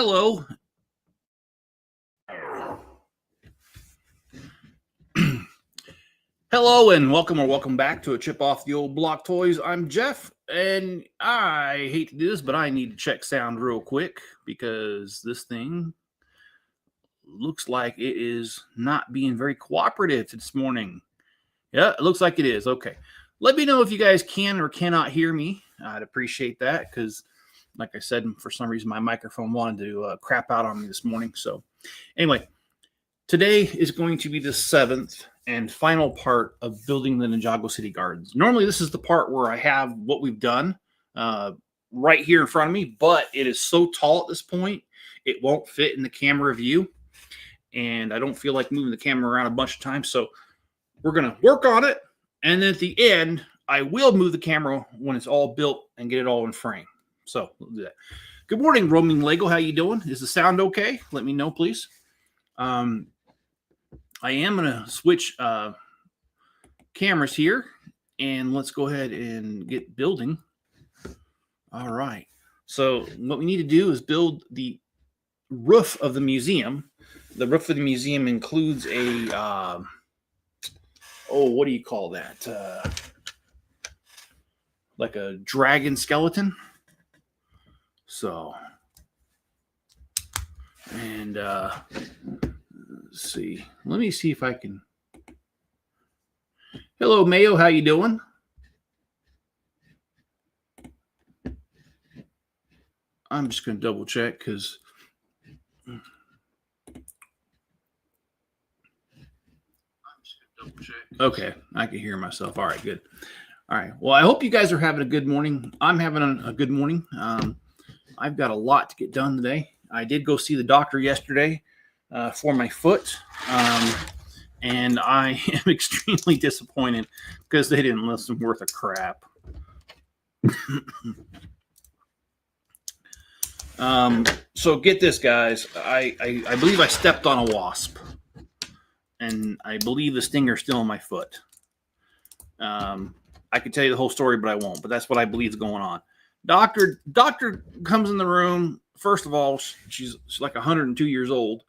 Hello. Hello and welcome back to a chip off the old block toys. I'm Jeff, and I hate to do this, but I need to check sound real quick because this thing looks like it is not being very cooperative this morning. Yeah, it looks like it is. Okay. Let me know if you guys can or cannot hear me. I'd appreciate that because, like I said, for some reason my microphone wanted to crap out on me this morning. So anyway, today is going to be the 7th and final part of building the Ninjago City Gardens. Normally, this is the part where I have what we've done right here in front of me, but it is so tall at this point, it won't fit in the camera view. And I don't feel like moving the camera around a bunch of times. So we're going to work on it. And then at the end, I will move the camera when it's all built and get it all in frame. So we'll do that. Good morning, Roaming Lego. How you doing? Is the sound okay? Let me know, please. I am going to switch cameras here, and let's go ahead and get building. All right. So what we need to do is build the roof of the museum. The roof of the museum includes a, what do you call that? Like a dragon skeleton. So, and let's see. Let me see if I can. Hello, Mayo. How you doing? I'm just going to double check because okay, I can hear myself. All right, good. All right. Well, I hope you guys are having a good morning. I'm having a good morning. I've got a lot to get done today. I did go see the doctor yesterday for my foot, and I am extremely disappointed because they didn't listen worth a crap. So get this, guys. I believe I stepped on a wasp, and I believe the stinger's still in my foot. I could tell you the whole story, but I won't. But that's what I believe is going on. Doctor comes in the room. First of all, she's like 102 years old,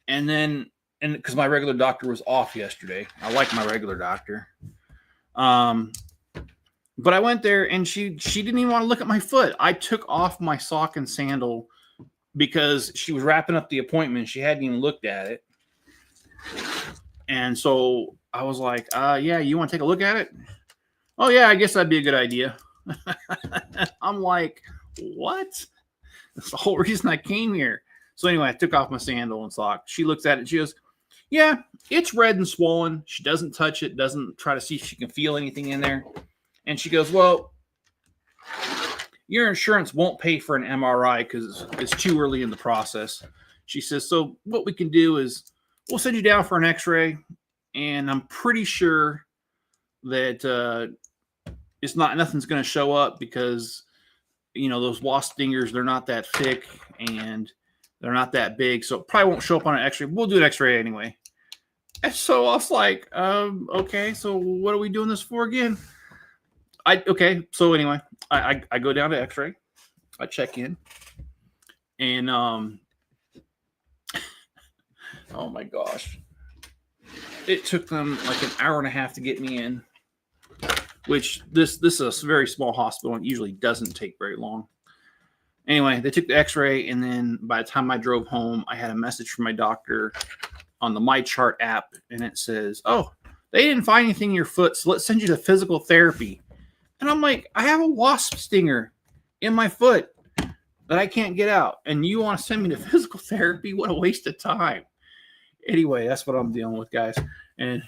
and because my regular doctor was off yesterday, I like my regular doctor. But I went there and she didn't even want to look at my foot. I took off my sock and sandal because she was wrapping up the appointment. She hadn't even looked at it. And so I was like, yeah, you want to take a look at it? Oh, yeah, I guess that'd be a good idea. I'm like, what? That's the whole reason I came here. So anyway, I took off my sandal and sock. She looks at it and she goes, yeah, it's red and swollen. She doesn't touch it, doesn't try to see if she can feel anything in there. And she goes, well, your insurance won't pay for an MRI because it's too early in the process. She says, so what we can do is we'll send you down for an x-ray. And I'm pretty sure that nothing's going to show up because, those wasp stingers, they're not that thick and they're not that big. So it probably won't show up on an x-ray. We'll do an x-ray anyway. And so I was like, okay, so what are we doing this for again? So anyway, I go down to x-ray. I check in. And, oh my gosh. It took them like an hour and a half to get me in, which this is a very small hospital and usually doesn't take very long. Anyway, they took the x-ray, and then by the time I drove home, I had a message from my doctor on the MyChart app, and it says, oh, they didn't find anything in your foot, so let's send you to physical therapy. And I'm like, I have a wasp stinger in my foot that I can't get out, and you want to send me to physical therapy? What a waste of time. Anyway, that's what I'm dealing with, guys. And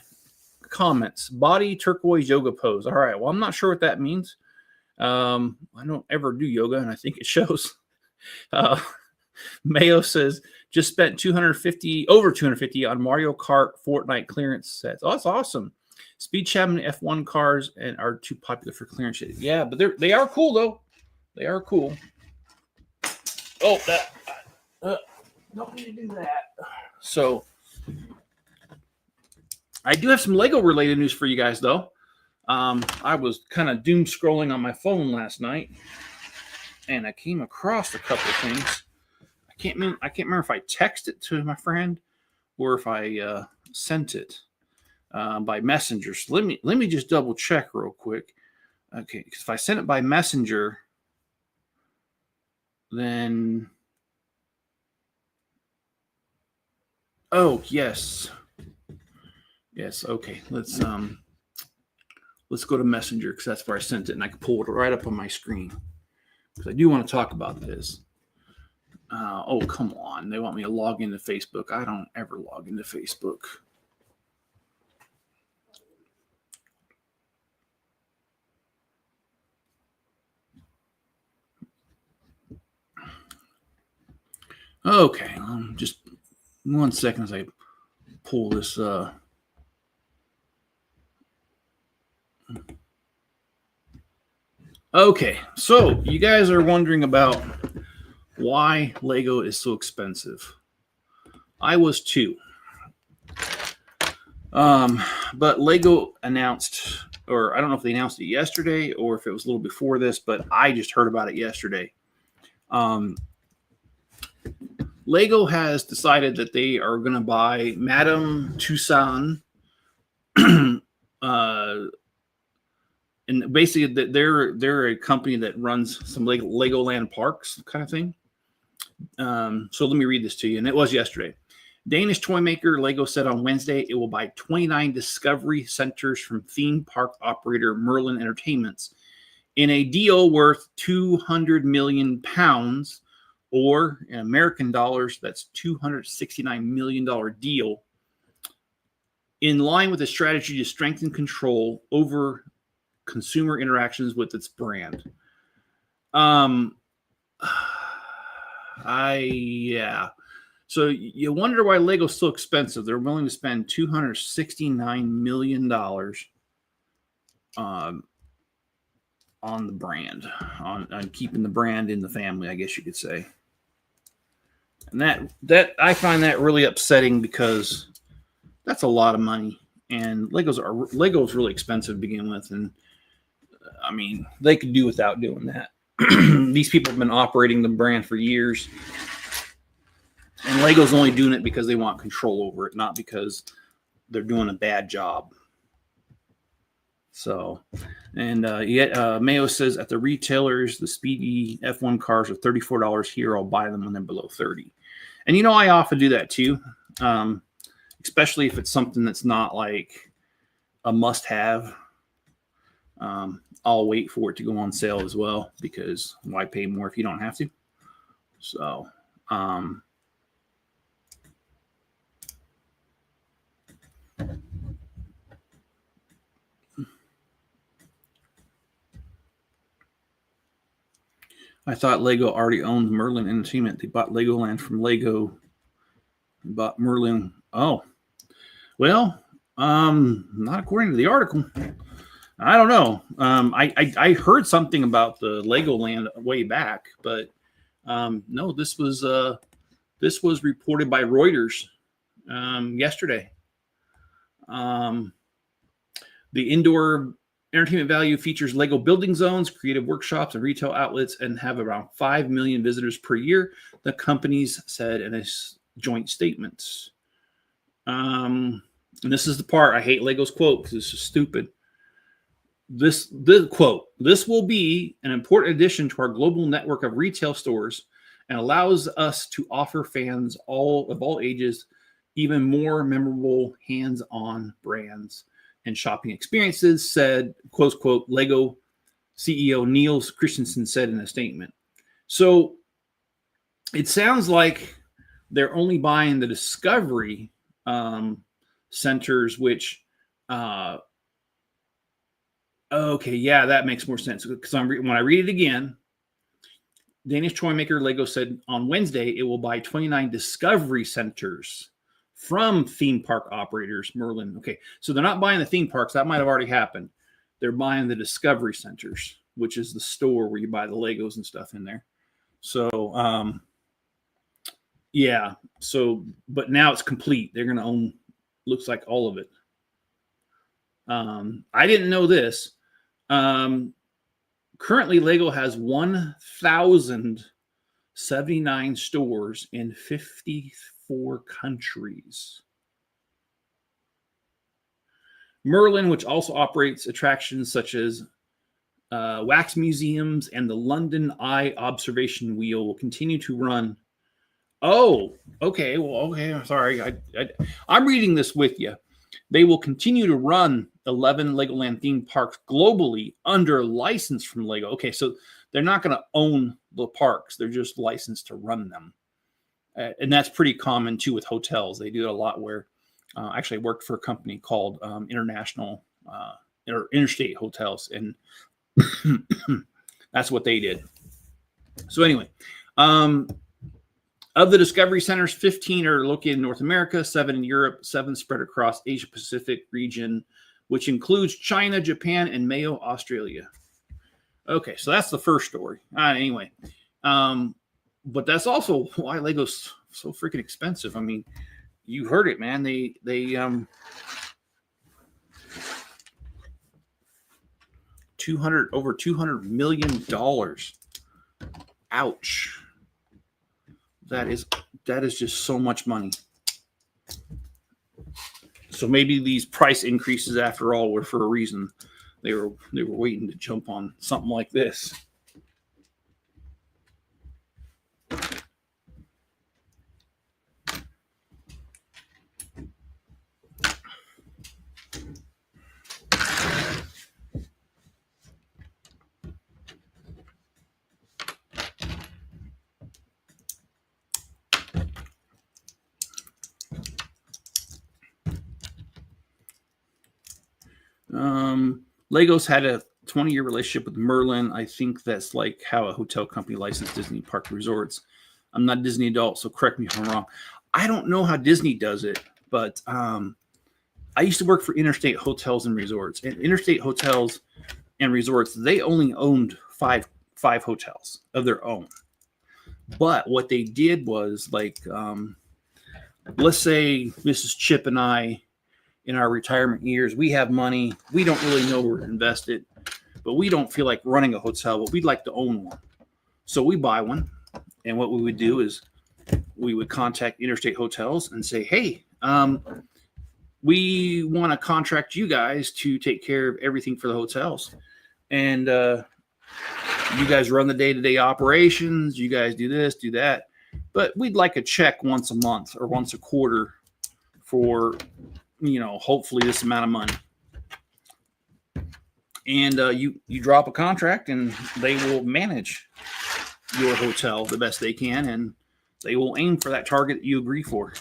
comments, body turquoise yoga pose. All right, well, I'm not sure what that means. I don't ever do yoga, and I think it shows. Mayo says, just spent over 250 on Mario Kart Fortnite clearance sets. Oh, that's awesome. Speed Cham and F1 cars and are too popular for clearance. Yeah, but they are cool, though. They are cool. Oh, don't need to do that. So I do have some Lego related news for you guys, though. I was kind of doom scrolling on my phone last night, and I came across a couple of things. I I can't remember if I texted it to my friend or if I sent it by messenger. So let me just double check real quick. Okay, because if I sent it by messenger, then yes. Okay, let's go to messenger because that's where I sent it, and I can pull it right up on my screen because I do want to talk about this. Oh, come on. They want me to log into Facebook. I don't ever log into Facebook. Okay, just 1 second as I pull this. Okay, so you guys are wondering about why Lego is so expensive. I was too. But Lego announced, or I don't know if they announced it yesterday or if it was a little before this, but I just heard about it yesterday. Lego has decided that they are going to buy Madame Tussauds, and basically they're a company that runs some Legoland parks kind of thing. So let me read this to you, and it was yesterday. Danish toy maker Lego said on Wednesday it will buy 29 Discovery Centers from theme park operator Merlin Entertainments in a deal worth £200 million, or in American dollars, that's $269 million deal, in line with a strategy to strengthen control over consumer interactions with its brand. So you wonder why Lego's so expensive. They're willing to spend $269 million on the brand, on keeping the brand in the family, I guess you could say. And that I find that really upsetting because that's a lot of money. And Lego's really expensive to begin with. And I mean, they could do without doing that. These people have been operating the brand for years. And Lego's only doing it because they want control over it, not because they're doing a bad job. So, and Mayo says at the retailers, the Speedy F1 cars are $34 here. I'll buy them when they're below 30. And I often do that too, especially if it's something that's not like a must-have. I'll wait for it to go on sale as well because why pay more if you don't have to? So, I thought Lego already owned Merlin Entertainment. They bought Legoland from Lego. They bought Merlin. Oh, well, not according to the article. I don't know. I heard something about the Legoland way back, but no, this was reported by Reuters yesterday. The indoor entertainment value features Lego building zones, creative workshops, and retail outlets, and have around 5 million visitors per year, the companies said in a joint statement. And this is the part I hate Lego's quote because it's just stupid. This quote, "This will be an important addition to our global network of retail stores and allows us to offer fans of all ages even more memorable hands-on brands and shopping experiences," said, close quote, Lego CEO Niels Christensen said in a statement. So it sounds like they're only buying the Discovery centers, which, okay, yeah, that makes more sense. Because when I read it again, Danish toy maker Lego said on Wednesday it will buy 29 Discovery Centers from theme park operators, Merlin. Okay, so they're not buying the theme parks. That might have already happened. They're buying the Discovery Centers, which is the store where you buy the Legos and stuff in there. So, yeah. So, but now it's complete. They're going to own, looks like, all of it. I didn't know this. Currently, Lego has 1,000 79 stores in 54 countries. Merlin, which also operates attractions such as wax museums and the London Eye Observation Wheel, will continue to run. Oh, okay. Well, okay. I'm sorry. I'm reading this with you. They will continue to run 11 Legoland theme parks globally under license from Lego. Okay, so they're not going to own the parks. They're just licensed to run them. And that's pretty common, too, with hotels. They do it a lot where actually I worked for a company called Interstate Hotels, and that's what they did. So anyway, of the Discovery Centers, 15 are located in North America, 7 in Europe, 7 spread across Asia-Pacific region, which includes China, Japan, and Mayo, Australia. Okay, so that's the first story. Anyway, but that's also why Lego's so freaking expensive. I mean, you heard it, man. They over $200 million. Ouch. That is just so much money. So maybe these price increases, after all, were for a reason. They were waiting to jump on something like this. Lego's had a 20-year relationship with Merlin. I think that's like how a hotel company licensed Disney park resorts. I'm not a Disney adult, so correct me if I'm wrong. I don't know how Disney does it, but I used to work for Interstate Hotels and Resorts. And Interstate Hotels and Resorts, they only owned five hotels of their own. But what they did was, like, let's say Mrs. Chip and I, in our retirement years, we have money. We don't really know where to invest it, but we don't feel like running a hotel, but we'd like to own one. So we buy one. And what we would do is we would contact Interstate Hotels and say, hey, we want to contract you guys to take care of everything for the hotels. And you guys run the day-to-day operations. You guys do this, do that. But we'd like a check once a month or once a quarter for, hopefully this amount of money. And you drop a contract and they will manage your hotel the best they can, and they will aim for that target that you agree for.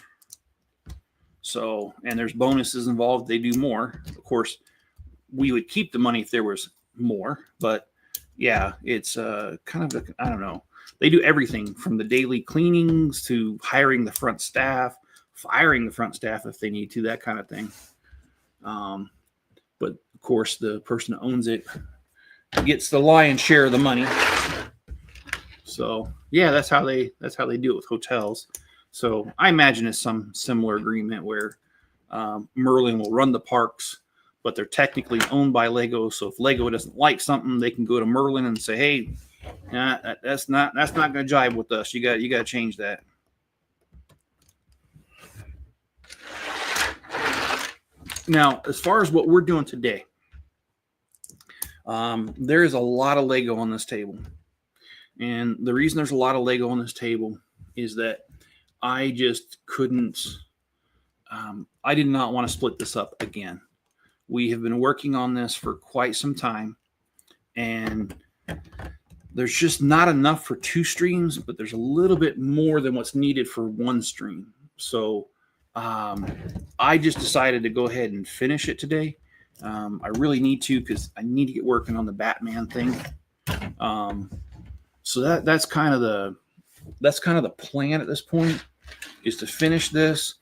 So, and there's bonuses involved. They do more. Of course, we would keep the money if there was more, but yeah, it's kind of, I don't know. They do everything from the daily cleanings to hiring the front staff, firing the front staff if they need to, that kind of thing. But of course, the person that owns it gets the lion's share of the money. So yeah, that's how they do it with hotels. So I imagine it's some similar agreement where Merlin will run the parks, but they're technically owned by Lego. So if Lego doesn't like something, they can go to Merlin and say, "Hey, that's not going to jive with us. You got to change that." Now, as far as what we're doing today, there is a lot of Lego on this table. And the reason there's a lot of Lego on this table is that I just couldn't, I did not want to split this up again. We have been working on this for quite some time, and there's just not enough for 2 streams, but there's a little bit more than what's needed for 1 stream. So I just decided to go ahead and finish it today. I really need to, because I need to get working on the Batman thing. So that's kind of the plan at this point, is to finish this.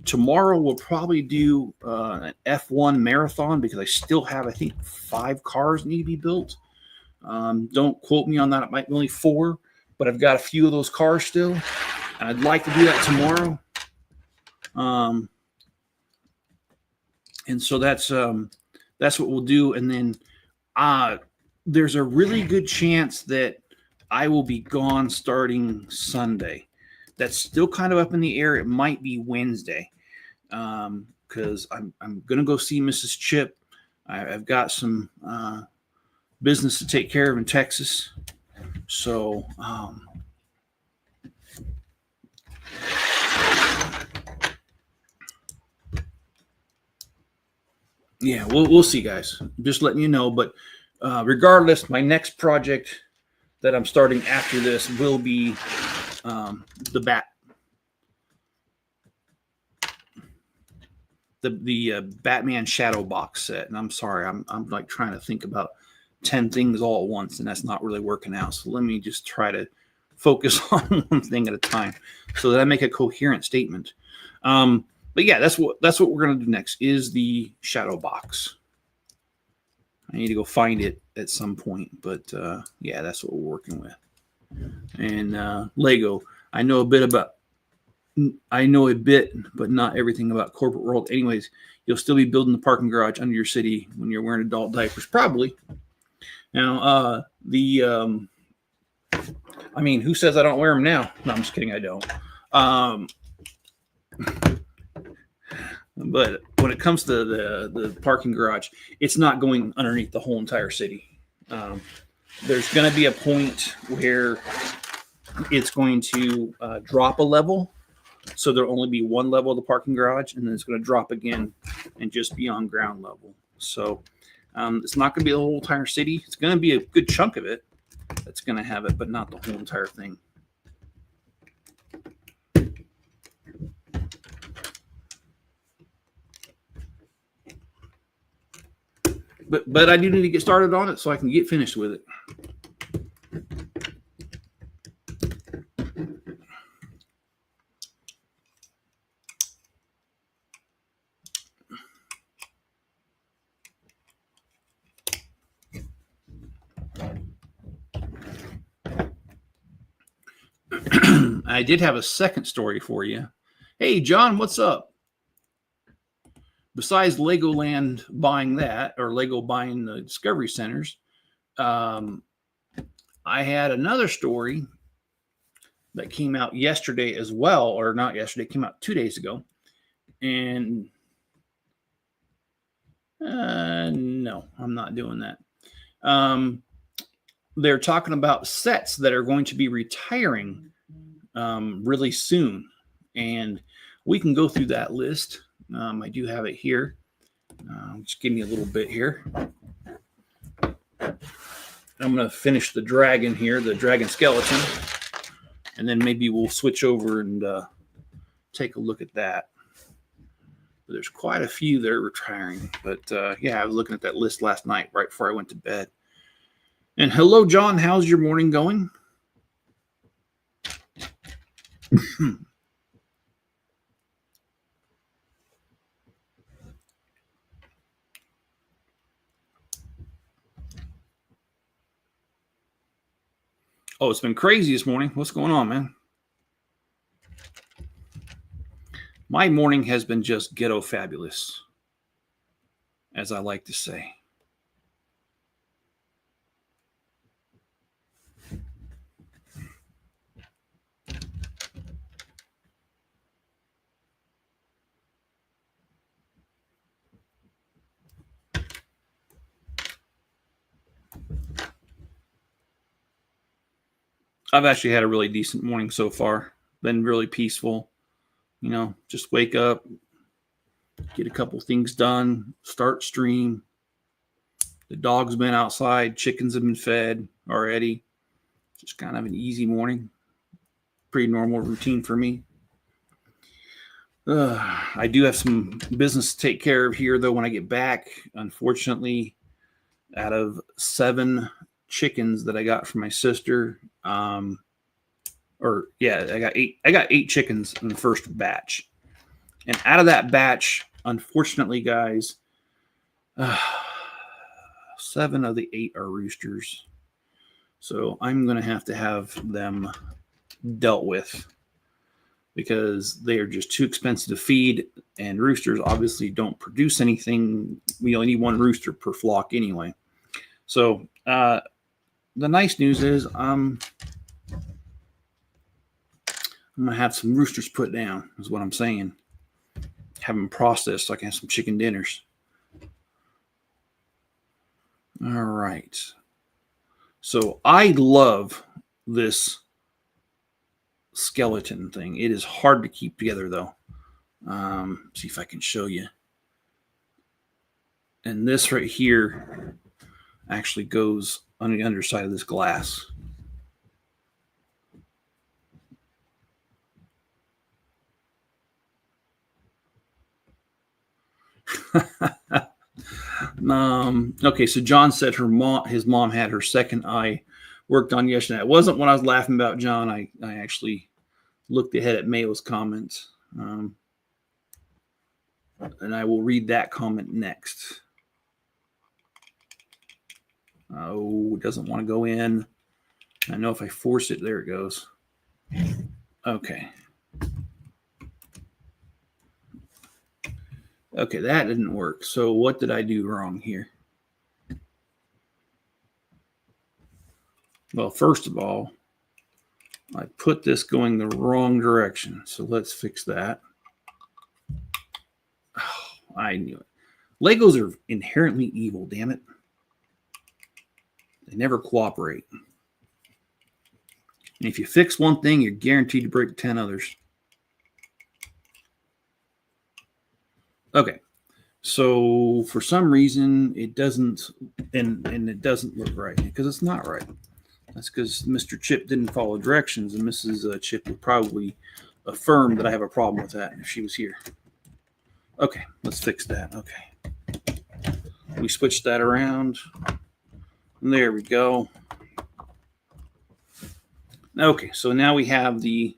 Tomorrow we'll probably do an F1 marathon, because I still have, I think, 5 cars need to be built. Don't quote me on that. It might be only 4, but I've got a few of those cars still, and I'd like to do that tomorrow. And so that's what we'll do. And then there's a really good chance that I will be gone starting Sunday. That's still kind of up in the air. It might be Wednesday, because I'm gonna go see Mrs. Chip. I've got some business to take care of in Texas, so yeah, we'll see, guys. Just letting you know. But regardless, my next project that I'm starting after this will be the Batman Shadow box set. And I'm sorry, I'm like trying to think about 10 things all at once, and that's not really working out. So let me just try to focus on one thing at a time so that I make a coherent statement. But yeah, that's what we're gonna do next is the Shadow box. I need to go find it at some point, but yeah, that's what we're working with. And Lego, I know a bit, but not everything about corporate world. Anyways, you'll still be building the parking garage under your city when you're wearing adult diapers, probably. Now, I mean, who says I don't wear them now? No, I'm just kidding. I don't. But when it comes to the parking garage, it's not going underneath the whole entire city. There's going to be a point where it's going to drop a level. So there'll only be one level of the parking garage, and then it's going to drop again and just be on ground level. So it's not going to be the whole entire city. It's going to be a good chunk of it that's going to have it, but not the whole entire thing. But I do need to get started on it so I can get finished with it. I did have a second story for you. Hey, John, what's up? Besides Legoland buying that, or Lego buying the Discovery Centers, I had another story that came out yesterday as well, or not yesterday, it came out 2 days ago. And no, I'm not doing that. They're talking about sets that are going to be retiring really soon. And we can go through that list. I do have it here. Just give me a little bit here. I'm going to finish the dragon here, the dragon skeleton. And then maybe we'll switch over and take a look at that. But there's quite a few that are retiring. But yeah, I was looking at that list last night right before I went to bed. And hello, John. How's your morning going? Oh, it's been crazy this morning. What's going on, man? My morning has been just ghetto fabulous, as I like to say. I've actually had a really decent morning so far. Been really peaceful. You know, just wake up, get a couple things done, start stream. The dog's been outside. Chickens have been fed already. Just kind of an easy morning. Pretty normal routine for me. I do have some business to take care of here, though, when I get back. Unfortunately, out of 7 chickens that I got from my sister, I got 8. I got 8 chickens in the first batch, and out of that batch, unfortunately, guys, 7 of the 8 are roosters. So I'm gonna have to have them dealt with because they are just too expensive to feed, and roosters obviously don't produce anything. We only need 1 rooster per flock anyway. So the nice news is I'm going to have some roosters put down, is what I'm saying. Have them processed so I can have some chicken dinners. All right. So I love this skeleton thing. It is hard to keep together, though. See if I can show you. And this right here actually goes on the underside of this glass. Okay, so John said his mom had her second eye worked on yesterday. It wasn't when I was laughing about John. I actually looked ahead at Mayo's comments. And I will read that comment next. Oh, it doesn't want to go in. I know if I force it, there it goes. Okay. Okay, that didn't work. So what did I do wrong here? Well, first of all, I put this going the wrong direction. So let's fix that. Oh, I knew it. Legos are inherently evil, damn it. They never cooperate. And if you fix one thing, you're guaranteed to break 10 others. Okay. So for some reason, it doesn't, and it doesn't look right because it's not right. That's because Mr. Chip didn't follow directions, and Mrs. Chip would probably affirm that I have a problem with that if she was here. Okay, let's fix that. Okay. We switched that around. And there we go. Okay, so now we have the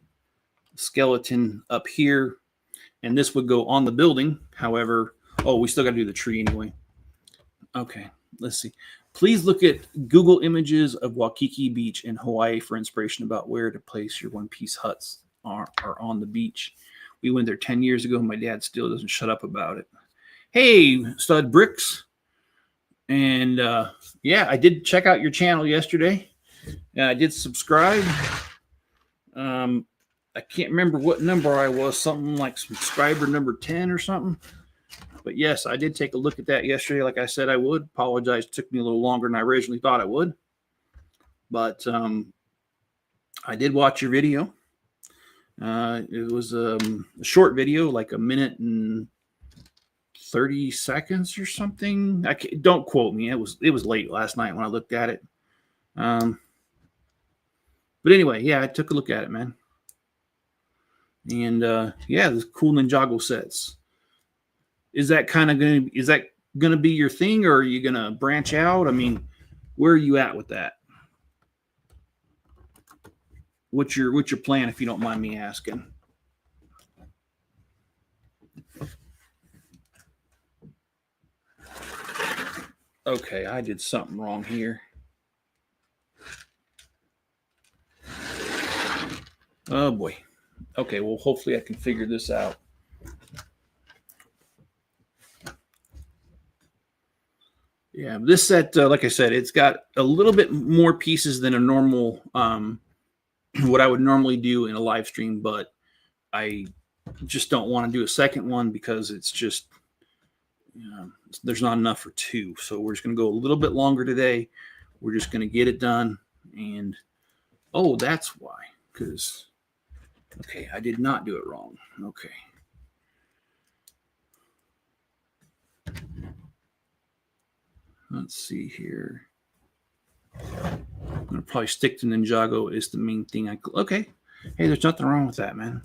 skeleton up here, and this would go on the building. However, oh, we still got to do the tree anyway. Okay, let's see. Please look at Google images of Waikiki Beach in Hawaii for inspiration about where to place your one-piece huts are on the beach. We went there 10 years ago. My dad still doesn't shut up about it. Hey, Stud Bricks. And yeah, I did check out your channel yesterday. And I did subscribe. I can't remember what number I was. Something like subscriber number 10 or something. But yes, I did take a look at that yesterday. Like I said I would. Apologize. It took me a little longer than I originally thought it would. But I did watch your video. It was a short video, like a minute and 30 seconds or something. Don't quote me. It was late last night when I looked at it. But anyway, yeah, I took a look at it, man. And yeah, the cool Ninjago sets. Is that gonna be your thing, or are you gonna branch out? I mean, where are you at with that? What's your plan, if you don't mind me asking? Okay, I did something wrong here. Oh boy. Okay, well, hopefully I can figure this out. Yeah, this set, like I said, it's got a little bit more pieces than a normal, what I would normally do in a live stream, but I just don't want to do a second one because it's just, there's not enough for two. So we're just going to go a little bit longer today. We're just going to get it done. And, oh, that's why. Because, okay, I did not do it wrong. Okay. Let's see here. I'm going to probably stick to Ninjago is the main thing. Okay. Hey, there's nothing wrong with that, man.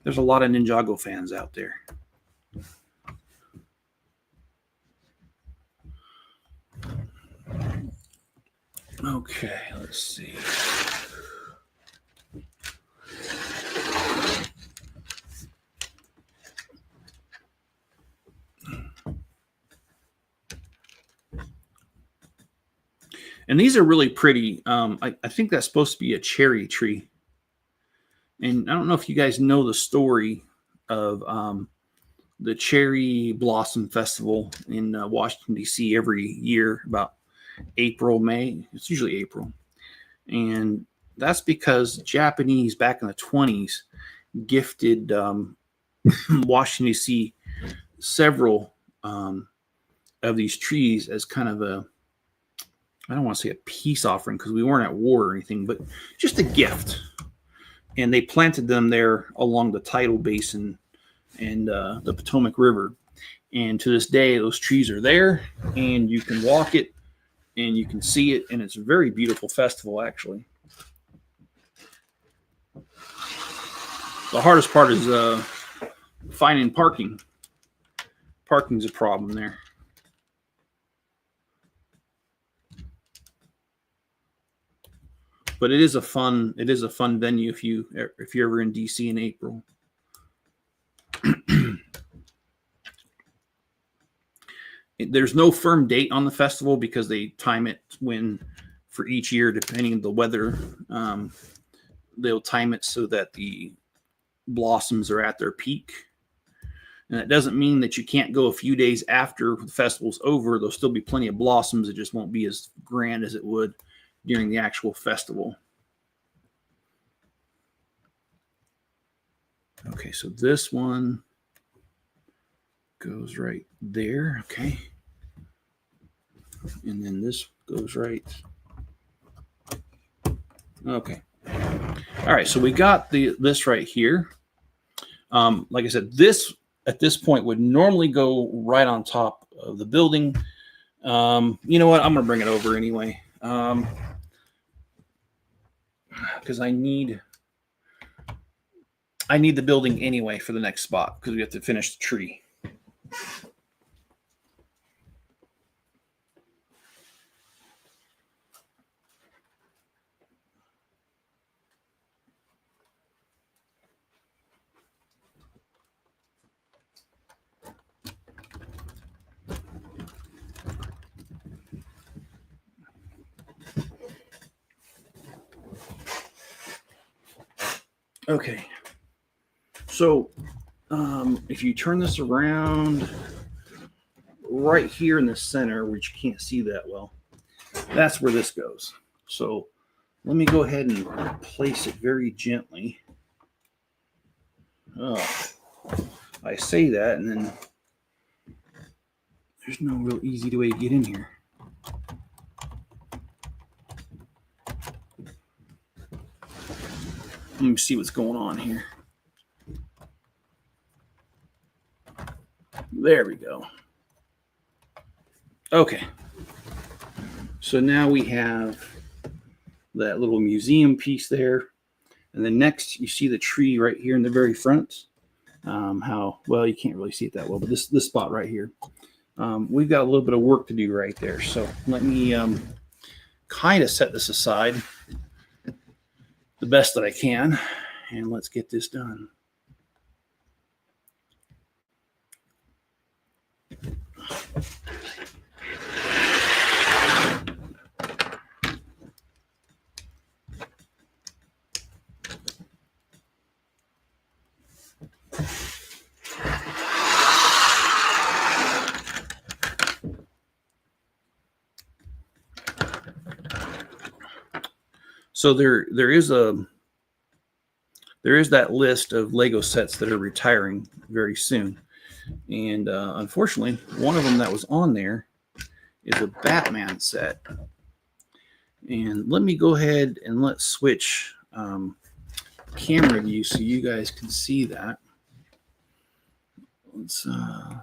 There's a lot of Ninjago fans out there. Okay, let's see. And these are really pretty. I think that's supposed to be a cherry tree. And I don't know if you guys know the story of the Cherry Blossom Festival in Washington, D.C. every year, about April, May. It's usually April. And that's because Japanese back in the 20s gifted Washington, D.C. several of these trees as kind of a, I don't want to say a peace offering because we weren't at war or anything, but just a gift. And they planted them there along the tidal basin and the Potomac River. And to this day, those trees are there, and you can walk it, and you can see it, and it's a very beautiful festival, actually. The hardest part is finding parking. Parking's a problem there. But it is a fun venue if you're ever in DC in April. There's no firm date on the festival because they time it for each year, depending on the weather. They'll time it so that the blossoms are at their peak. And that doesn't mean that you can't go a few days after the festival's over. There'll still be plenty of blossoms. It just won't be as grand as it would during the actual festival. Okay, so this one goes right there. Okay. And then this goes right. Okay. All right, so we got this right here. Like I said, this at this point would normally go right on top of the building. You know what? I'm going to bring it over anyway. Because I need the building anyway for the next spot because we have to finish the tree. Okay, so if you turn this around right here in the center, which you can't see that well, that's where this goes. So let me go ahead and place it very gently. Oh, I say that, and then there's no real easy way to get in here. Let me see what's going on here. There we go. Okay. So now we have that little museum piece there. And then next you see the tree right here in the very front. How well, you can't really see it that well, but this spot right here. We've got a little bit of work to do right there. So let me kind of set this aside the best that I can, and let's get this done. So there is that list of Lego sets that are retiring very soon, and unfortunately, one of them that was on there is a Batman set. And let me go ahead and let's switch camera view so you guys can see that. Let's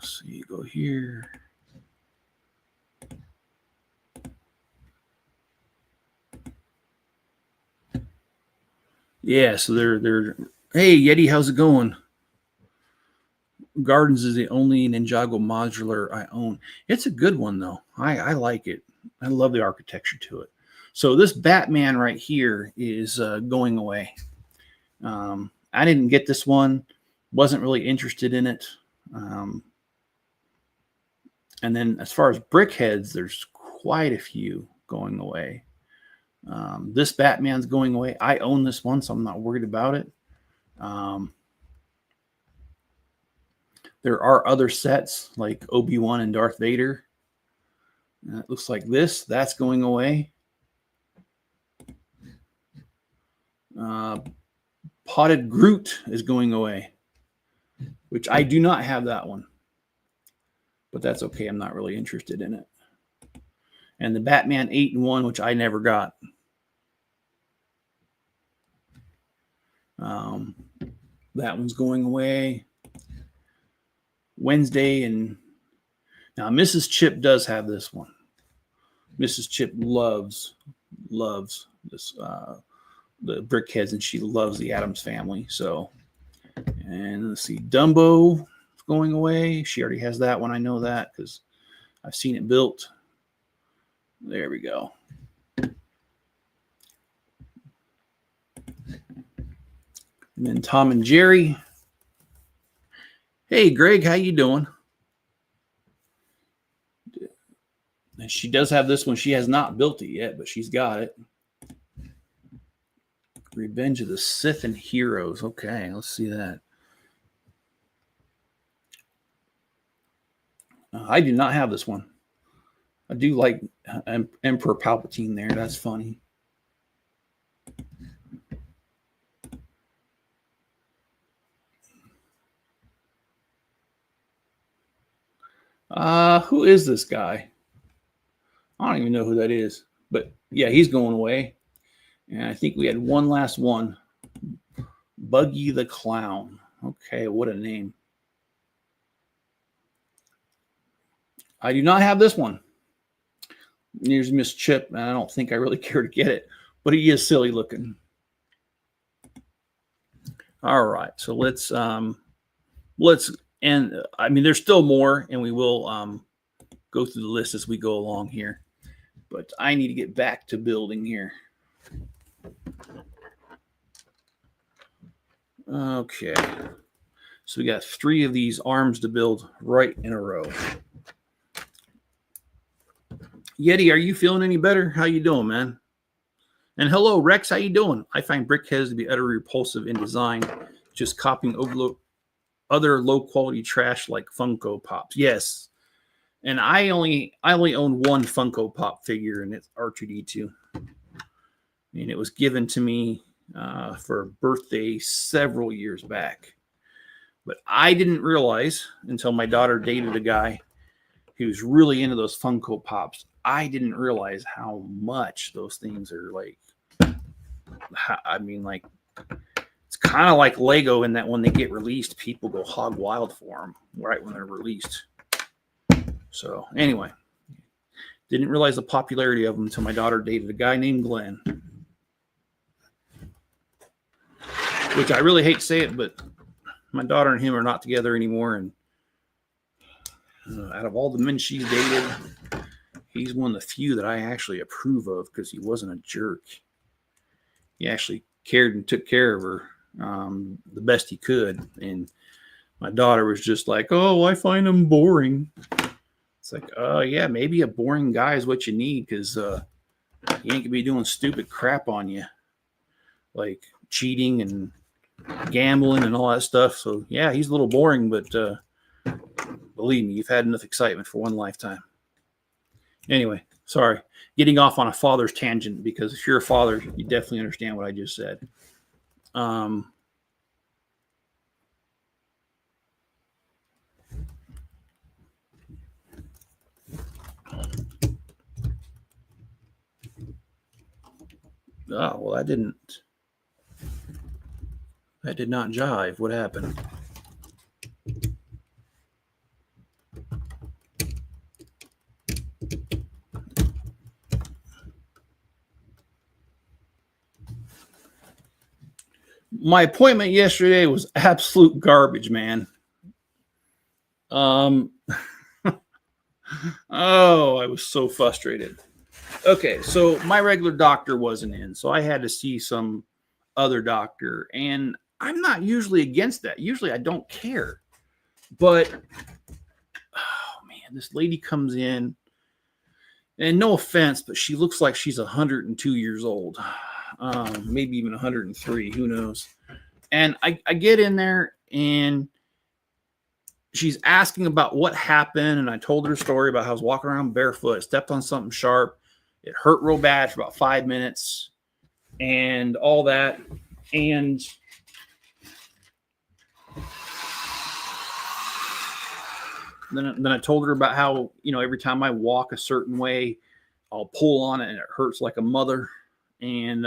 see, go here. Yeah, so they're hey Yeti, how's it going? Gardens is the only Ninjago modular I own. It's a good one though. I like it. I love the architecture to it. So this Batman right here is going away. I didn't get this one. Wasn't really interested in it. And then as far as brickheads, there's quite a few going away. This Batman's going away. I own this one, so I'm not worried about it. There are other sets like Obi-Wan and Darth Vader It looks like this. That's going away. Potted Groot is going away, which I do not have that one. But that's okay. I'm not really interested in it. And the Batman 8-in-1, which I never got. That one's going away Wednesday. And now Mrs. Chip does have this one. Mrs. Chip loves this the Brickheads, and she loves the Addams Family. So, and let's see, Dumbo is going away. She already has that one. I know that because I've seen it built. There we go. And then Tom and Jerry. Hey, Greg, how you doing? And she does have this one. She has not built it yet, but she's got it. Revenge of the Sith and Heroes. Okay, let's see that. I do not have this one. I do like Emperor Palpatine there. That's funny. Who is this guy? I don't even know who that is. But yeah, he's going away. And I think we had one last one. Buggy the Clown. Okay, what a name. I do not have this one. Here's Miss Chip, and I don't think I really care to get it, but he is silly looking. All right, so let's end. I mean, there's still more, and we will go through the list as we go along here. But I need to get back to building here. Okay, so we got 3 of these arms to build right in a row. Yeti, are you feeling any better? How you doing, man? And hello, Rex. How you doing? I find Brickheads to be utterly repulsive in design, just copying other low-quality trash like Funko Pops. Yes, and I only own one Funko Pop figure, and it's R2-D2. And it was given to me for a birthday several years back. But I didn't realize until my daughter dated a guy who was really into those Funko Pops. I didn't realize how much those things are like. I mean, like, it's kind of like Lego in that when they get released, people go hog wild for them right when they're released. So anyway, didn't realize the popularity of them until my daughter dated a guy named Glenn. Which I really hate to say it, but my daughter and him are not together anymore. And out of all the men she's dated, he's one of the few that I actually approve of because he wasn't a jerk. He actually cared and took care of her the best he could. And my daughter was just like, oh, I find him boring. It's like, yeah, maybe a boring guy is what you need because he ain't going to be doing stupid crap on you. Like cheating and gambling and all that stuff. So, yeah, he's a little boring, but believe me, you've had enough excitement for one lifetime. Anyway, sorry. Getting off on a father's tangent because if you're a father, you definitely understand what I just said. Oh, well, that did not jive. What happened? My appointment yesterday was absolute garbage, man. Oh, I was so frustrated. Okay, so my regular doctor wasn't in, so I had to see some other doctor, and I'm not usually against that. Usually I don't care. But, oh man, this lady comes in, and no offense, but she looks like she's 102 years old. Maybe even 103, who knows. And I get in there, and she's asking about what happened, and I told her a story about how I was walking around barefoot, stepped on something sharp. It hurt real bad for about 5 minutes and all that. And then I told her about how, every time I walk a certain way, I'll pull on it and it hurts like a mother. And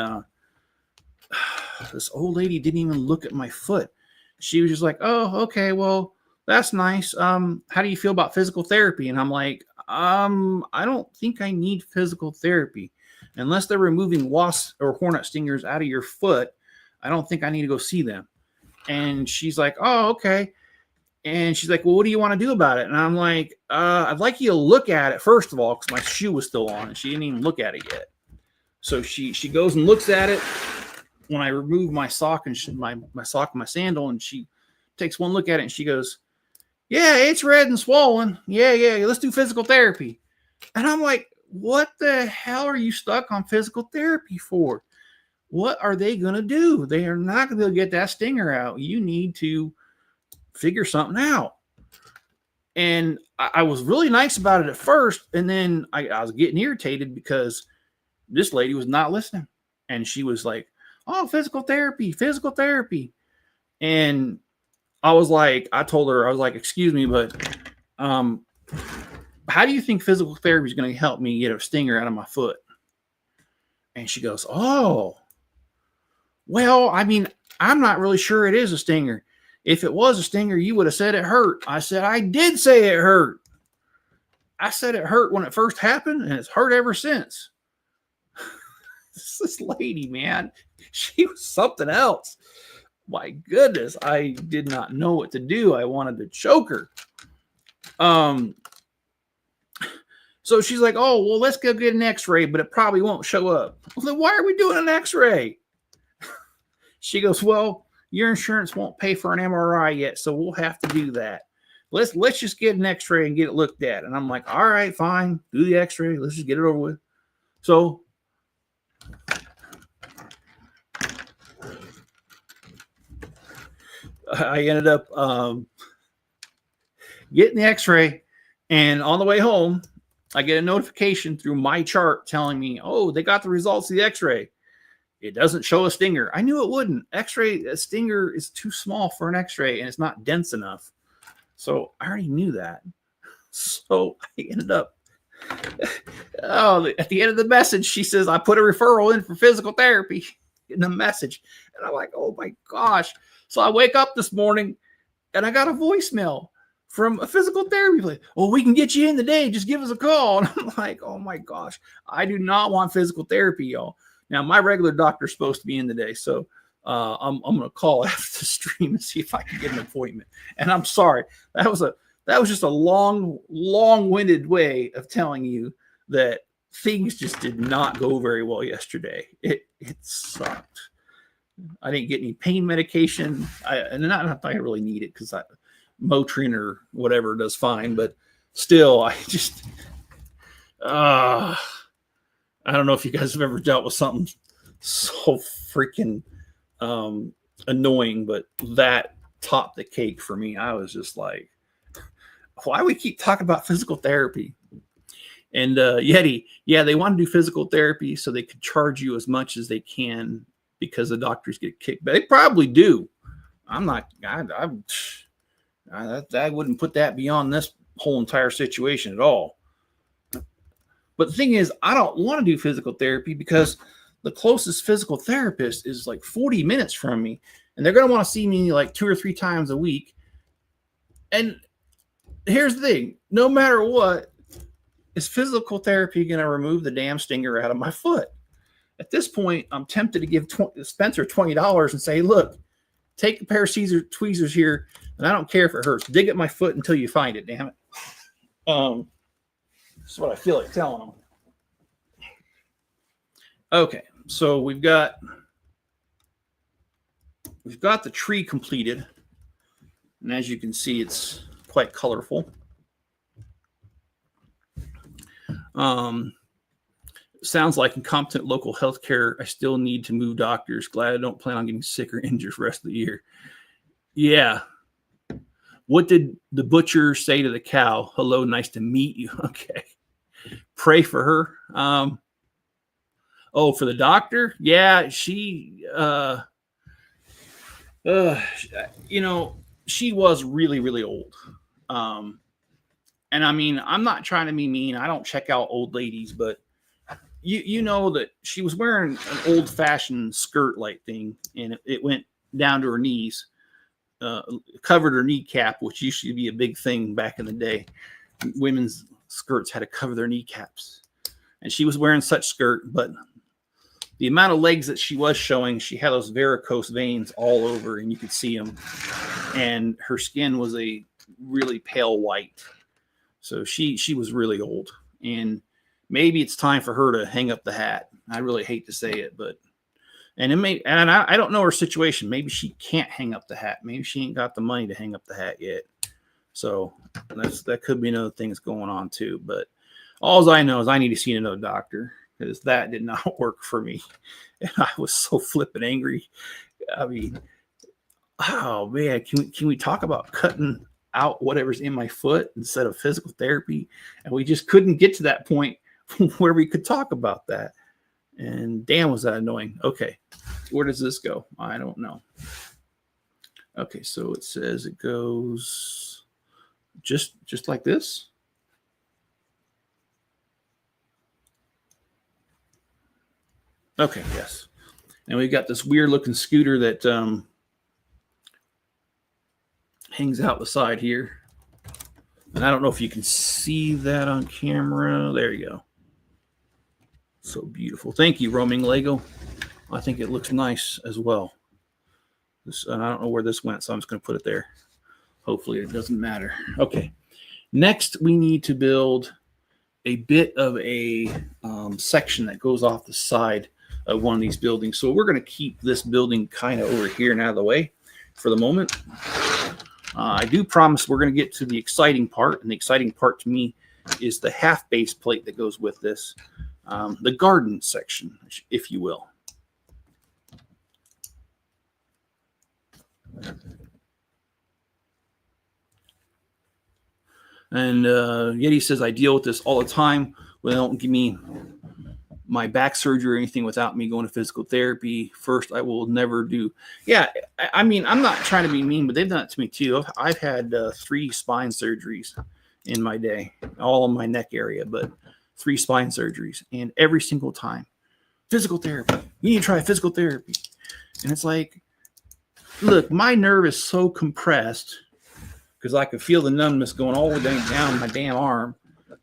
this old lady didn't even look at my foot. She was just like, oh, okay, well, that's nice. How do you feel about physical therapy? And I'm like, I don't think I need physical therapy. Unless they're removing wasp or hornet stingers out of your foot, I don't think I need to go see them. And she's like, oh, okay. And she's like, well, what do you want to do about it? And I'm like, I'd like you to look at it, first of all, because my shoe was still on and she didn't even look at it yet. So she goes and looks at it when I remove my sock and my sock and my sandal, and she takes one look at it and she goes, yeah, it's red and swollen. Yeah, let's do physical therapy. And I'm like, what the hell are you stuck on physical therapy for? What are they going to do? They are not going to be able to get that stinger out. You need to figure something out. And I was really nice about it at first, and then I was getting irritated because this lady was not listening. And she was like, oh, physical therapy. And I told her, I was like, excuse me, but how do you think physical therapy is going to help me get a stinger out of my foot? And she goes, oh, well, I mean, I'm not really sure it is a stinger. If it was a stinger, you would have said it hurt. I said, I did say it hurt. I said it hurt when it first happened, and it's hurt ever since. This lady, man, she was something else. My goodness, I did not know what to do. I wanted to choke her. So she's like, oh, well, let's go get an x-ray, but it probably won't show up. Well, then why are we doing an x-ray? She goes, well, your insurance won't pay for an MRI yet, so we'll have to do that. Let's just get an x-ray and get it looked at. And I'm like, all right, fine. Do the x-ray. Let's just get it over with. So I ended up getting the x-ray, and on the way home, I get a notification through my chart telling me, oh, they got the results of the x-ray. It doesn't show a stinger. I knew it wouldn't. A stinger is too small for an x-ray, and it's not dense enough. So I already knew that. So I ended up, at the end of the message, she says, I put a referral in for physical therapy in the message. And I'm like, oh my gosh. So I wake up this morning and I got a voicemail from a physical therapy place. Oh, we can get you in today. Just give us a call. And I'm like, oh my gosh, I do not want physical therapy, y'all. Now, my regular doctor's supposed to be in today, so I'm going to call after the stream and see if I can get an appointment. And I'm sorry, that was just a long-winded way of telling you that things just did not go very well yesterday. It sucked. I didn't get any pain medication, and not that I really need it because Motrin or whatever does fine, but still, I just I don't know if you guys have ever dealt with something so freaking annoying, but that topped the cake for me. I was just like, why do we keep talking about physical therapy? And Yeti, yeah, they want to do physical therapy so they could charge you as much as they can because the doctors get kicked. But they probably do. I wouldn't put that beyond this whole entire situation at all. But the thing is, I don't want to do physical therapy because the closest physical therapist is like 40 minutes from me. And they're going to want to see me like 2 or 3 times a week. And here's the thing. No matter what, is physical therapy going to remove the damn stinger out of my foot? At this point, I'm tempted to give Spencer $20 and say, look, take a pair of tweezers here, and I don't care if it hurts. Dig at my foot until you find it, damn it. That's what I feel like telling them. Okay, so we've got the tree completed, and as you can see, it's quite colorful. Sounds like incompetent local health care. I still need to move doctors. Glad I don't plan on getting sick or injured for the rest of the year. Yeah. What did the butcher say to the cow? Hello, nice to meet you. Okay. Pray for her. Oh, for the doctor? Yeah, she you know, she was really, really old. And I mean, I'm not trying to be mean. I don't check out old ladies, but you know that she was wearing an old-fashioned skirt-like thing, and it went down to her knees, covered her kneecap, which used to be a big thing back in the day. Women's skirts had to cover their kneecaps, and she was wearing such skirt, but the amount of legs that she was showing, she had those varicose veins all over, and you could see them. And her skin was a really pale white. So she was really old. And maybe it's time for her to hang up the hat. I really hate to say it, but and it may, and I don't know her situation. Maybe she can't hang up the hat. Maybe she ain't got the money to hang up the hat yet. So that could be another thing that's going on too. But all I know is I need to see another doctor, because that did not work for me. And I was so flippin' angry. I mean, oh man, can we talk about cutting out whatever's in my foot instead of physical therapy? And we just couldn't get to that point where we could talk about that. And damn, was that annoying. Okay, where does this go? I don't know. Okay, so it says it goes just like this. Okay, yes. And we've got this weird looking scooter that hangs out the side here. And I don't know if you can see that on camera. There you go. So beautiful. Thank you, Roaming Lego. I think it looks nice as well. And I don't know where this went, so I'm just going to put it there. Hopefully it doesn't matter. Okay. Next, we need to build a bit of a section that goes off the side of one of these buildings. So we're going to keep this building kind of over here and out of the way for the moment. I do promise we're going to get to the exciting part, and the exciting part to me is the half base plate that goes with this, the garden section, if you will. And Yeti says, I deal with this all the time. Well, they don't give me my back surgery or anything without me going to physical therapy. First, I will never do. Yeah, I mean, I'm not trying to be mean, but they've done it to me too. I've had 3 spine surgeries in my day, all in my neck area, but 3 spine surgeries. And every single time, physical therapy. You need to try physical therapy. And it's like, look, my nerve is so compressed because I could feel the numbness going all the way down my damn arm.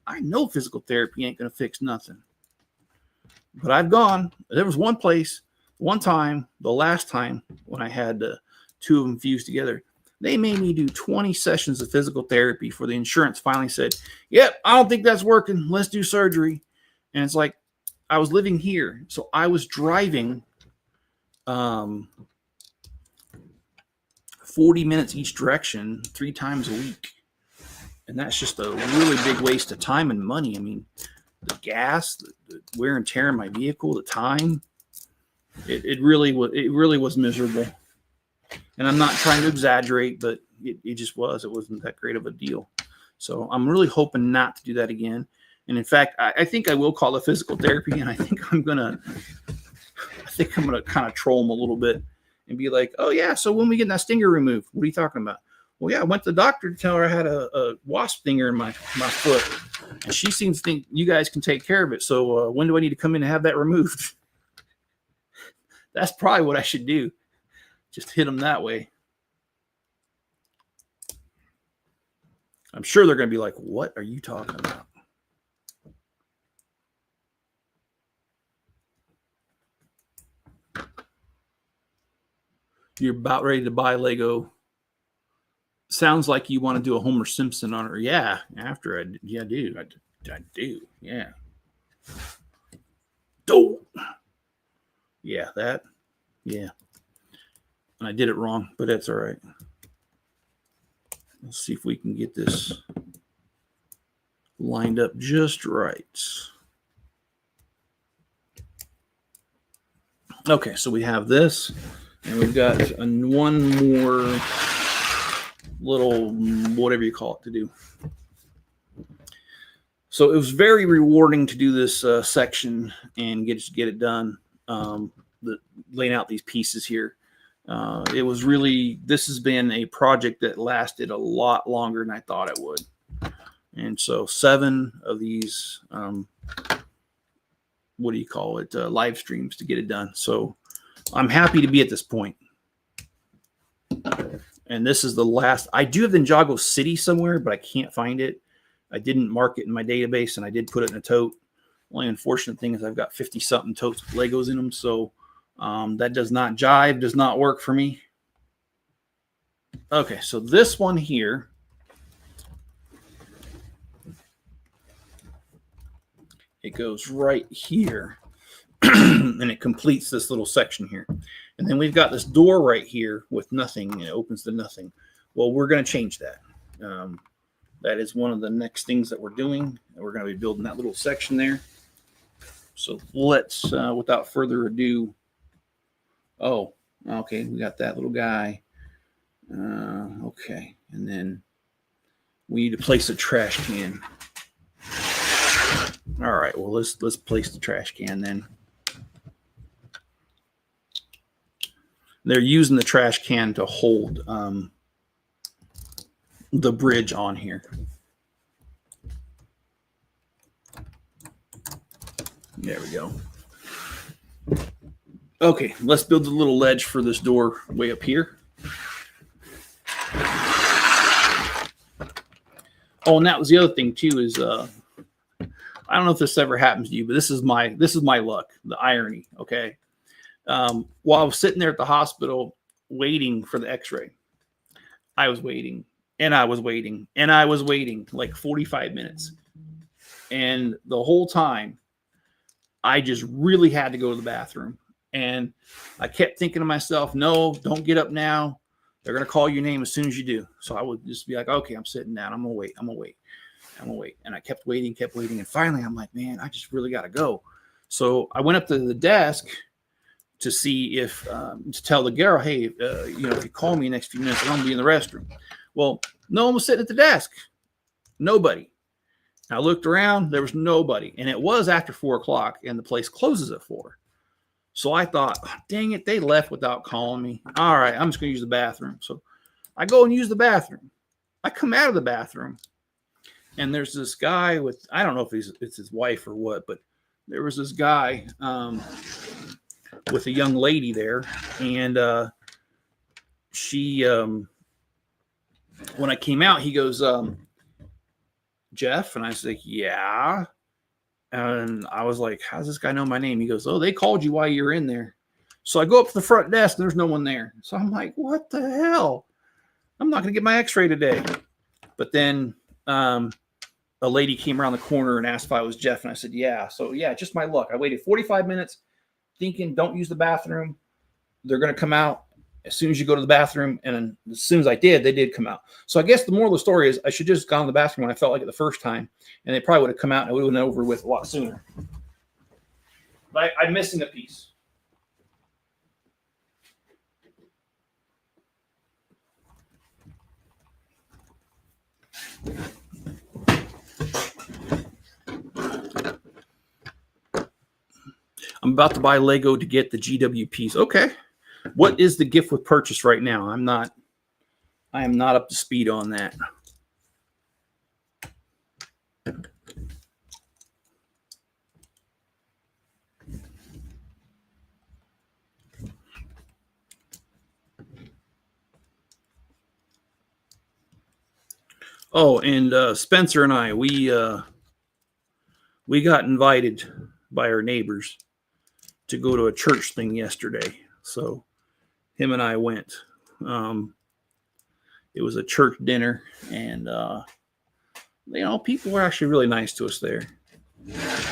I know physical therapy ain't going to fix nothing. But I've gone. There was one place, one time, the last time when I had 2 of them fused together, they made me do 20 sessions of physical therapy before the insurance finally said, yep, I don't think that's working. Let's do surgery. And it's like, I was living here. So I was driving 40 minutes each direction 3 times a week. And that's just a really big waste of time and money. I mean, the gas, the wear and tear in my vehicle, the time, it really was miserable. And I'm not trying to exaggerate, but it just was. It wasn't that great of a deal. So I'm really hoping not to do that again. And in fact, I think I will call it physical therapy, and I think I'm gonna kind of troll them a little bit and be like, oh yeah, so when we get that stinger removed, what are you talking about? Well, yeah, I went to the doctor to tell her I had a wasp stinger in my foot. And she seems to think you guys can take care of it. So when do I need to come in and have that removed? That's probably what I should do. Just hit them that way. I'm sure they're going to be like, what are you talking about? You're about ready to buy Lego. Sounds like you want to do a Homer Simpson on her. Yeah, after I do. I do. Yeah. Oh. Yeah, that. Yeah. And I did it wrong, but that's all right. Let's see if we can get this lined up just right. Okay, so we have this, and we've got one more little whatever you call it to do. So it was very rewarding to do this section and get it done. Laying out these pieces here. It was really, this has been a project that lasted a lot longer than I thought it would. And so 7 of these, what do you call it, live streams to get it done. So I'm happy to be at this point. And this is the last. I do have the Ninjago City somewhere, but I can't find it. I didn't mark it in my database, and I did put it in a tote. Only unfortunate thing is I've got 50-something totes with Legos in them, so that does not jive, does not work for me. Okay, so this one here, it goes right here, and it completes this little section here. And then we've got this door right here with nothing, and it opens to nothing. Well, we're going to change that. That is one of the next things that we're doing. We're going to be building that little section there. So let's, without further ado, oh, okay, we got that little guy. Okay, and then we need to place a trash can. All right, well, let's place the trash can then. They're using the trash can to hold the bridge on here. There we go. Okay, let's build a little ledge for this door way up here. Oh, and that was the other thing too, is I don't know if this ever happens to you, but this is my luck, the irony, okay? While I was sitting there at the hospital waiting for the x-ray, I was waiting, and I was waiting, and I was waiting like 45 minutes. And the whole time, I just really had to go to the bathroom. And I kept thinking to myself, no, don't get up now. They're going to call your name as soon as you do. So I would just be like, okay, I'm sitting down. I'm going to wait. I'm going to wait. I'm going to wait. And I kept waiting. And finally, I'm like, man, I just really got to go. So I went up to the desk to see if, to tell the girl, hey, if you call me in the next few minutes, I'm going to be in the restroom. Well, no one was sitting at the desk. Nobody. I looked around. There was nobody. And it was after 4 o'clock, and the place closes at 4. So I thought, oh, dang it, they left without calling me. All right, I'm just going to use the bathroom. So I go and use the bathroom. I come out of the bathroom, and there's this guy with, I don't know if it's his wife or what, but there was this guy with a young lady there. And she, when I came out, he goes, Jeff? And I was like, yeah. And I was like, how does this guy know my name? He goes, oh, they called you while you're in there. So I go up to the front desk, and there's no one there. So I'm like, what the hell? I'm not going to get my x-ray today. But then a lady came around the corner and asked if I was Jeff. And I said, yeah. So, yeah, just my luck. I waited 45 minutes thinking, don't use the bathroom. They're going to come out as soon as you go to the bathroom. And as soon as I did, they did come out. So I guess the moral of the story is I should just gone to the bathroom when I felt like it the first time, and they probably would have come out and it would have been over with a lot sooner. But I'm missing a piece. I'm about to buy Lego to get the GW piece. Okay. What is the gift with purchase right now? I am not up to speed on that. Oh, and Spencer and I, we got invited by our neighbors to go to a church thing yesterday. So him and I went. It was a church dinner, and people were actually really nice to us there.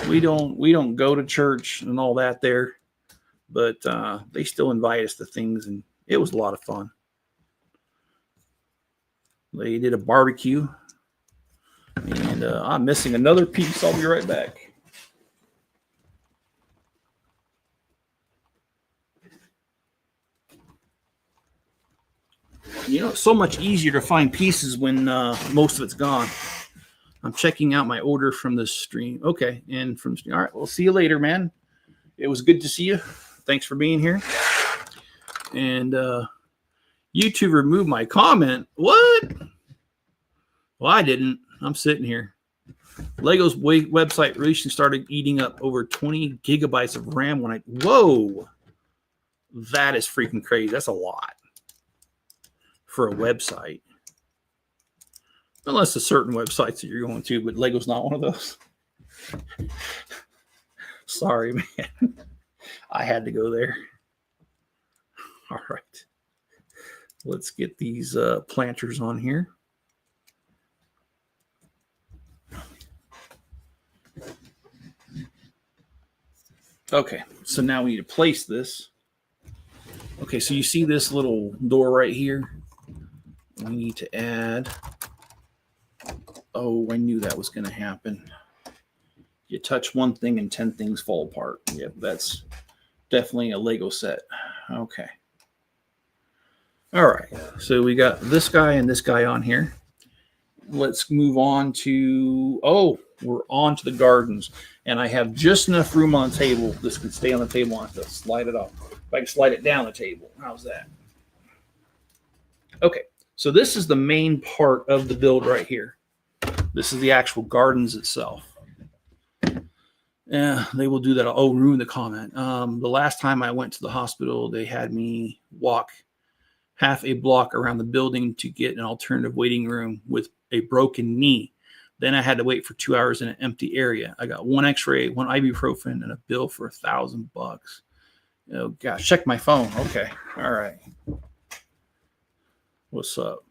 We don't go to church and all that there, but they still invite us to things, and it was a lot of fun. They did a barbecue, and I'm missing another piece. I'll be right back. You know, it's so much easier to find pieces when most of it's gone. I'm checking out my order from the stream. Okay, and from all right, we'll see you later, man. It was good to see you. Thanks for being here. And YouTube removed my comment. What? Well, I didn't. I'm sitting here. Lego's website recently started eating up over 20 gigabytes of RAM when I. Whoa, that is freaking crazy. That's a lot for a website. Unless there's certain websites that you're going to, but Lego's not one of those. Sorry, man. I had to go there. All right. Let's get these planters on here. Okay, so now we need to place this. Okay, so you see this little door right here? We need to add. Oh, I knew that was going to happen. You touch one thing and 10 things fall apart. Yep, that's definitely a Lego set. Okay. All right, so we got this guy and this guy on here. Let's move on to, we're on to the gardens. And I have just enough room on the table. This can stay on the table. I have to slide it off. If I can slide it down the table. How's that? Okay, so this is the main part of the build right here. This is the actual gardens itself. Yeah, they will do that. Oh, ruin the comment. The last time I went to the hospital, they had me walk half a block around the building to get an alternative waiting room with a broken knee. Then I had to wait for 2 hours in an empty area. I got one x-ray, one ibuprofen, and a bill for $1,000. Oh, gosh. Check my phone. Okay. All right. What's up?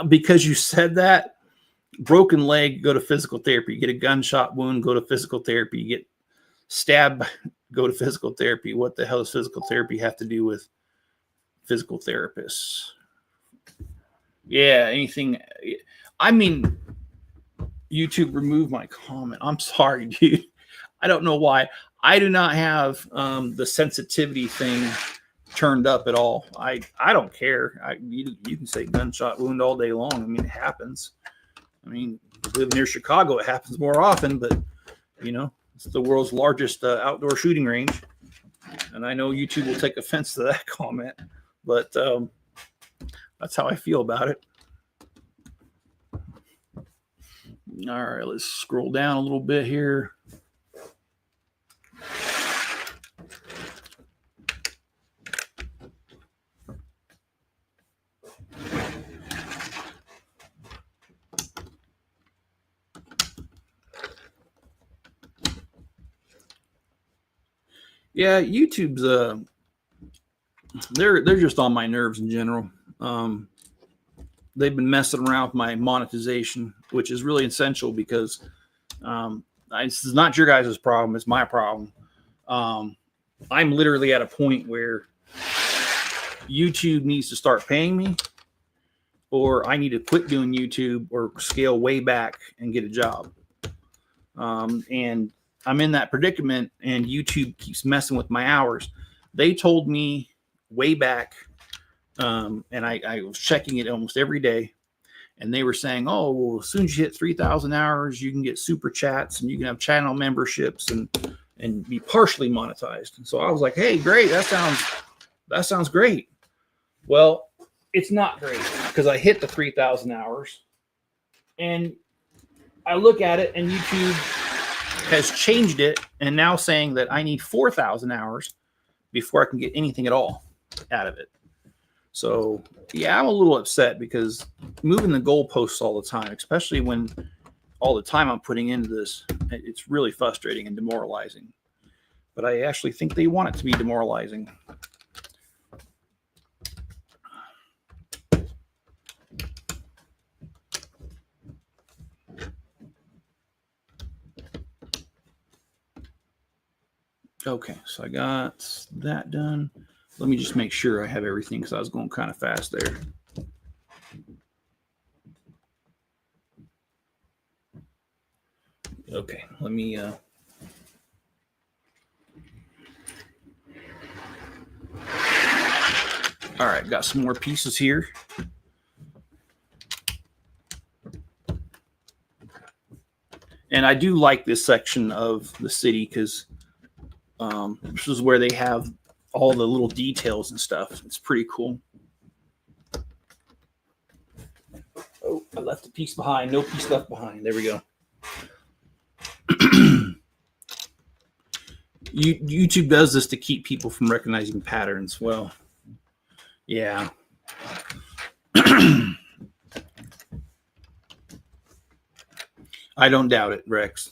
Because you said that, broken leg, go to physical therapy. You get a gunshot wound, go to physical therapy. You get stabbed, go to physical therapy. What the hell does physical therapy have to do with physical therapists? Yeah, anything. I mean, YouTube removed my comment. I'm sorry, dude. I don't know why. I do not have the sensitivity thing turned up at all. I don't care. You can say gunshot wound all day long. I mean, it happens. I mean, live near Chicago, it happens more often, but you know, it's the world's largest outdoor shooting range. And I know YouTube will take offense to that comment, but that's how I feel about it. All right, let's scroll down a little bit here. Yeah, YouTube's they're just on my nerves in general. They've been messing around with my monetization, which is really essential because this is not your guys' problem; it's my problem. I'm literally at a point where YouTube needs to start paying me, or I need to quit doing YouTube or scale way back and get a job. And I'm in that predicament, and YouTube keeps messing with my hours. They told me way back, and I was checking it almost every day, and they were saying, oh, well, as soon as you hit 3,000 hours, you can get super chats, and you can have channel memberships and be partially monetized. And so I was like, hey, great, that sounds great. Well, it's not great because I hit the 3,000 hours, and I look at it, and YouTube has changed it and now saying that I need 4,000 hours before I can get anything at all out of it. So, yeah, I'm a little upset because moving the goalposts all the time, especially when all the time I'm putting into this, it's really frustrating and demoralizing. But I actually think they want it to be demoralizing. Okay, so I got that done. Let me just make sure I have everything because I was going kind of fast there. Okay, let me all right, got some more pieces here. And I do like this section of the city because this is where they have all the little details and stuff. It's pretty cool. Oh, I left a piece behind. No piece left behind. There we go. YouTube does this to keep people from recognizing patterns. Well, yeah. I don't doubt it, Rex.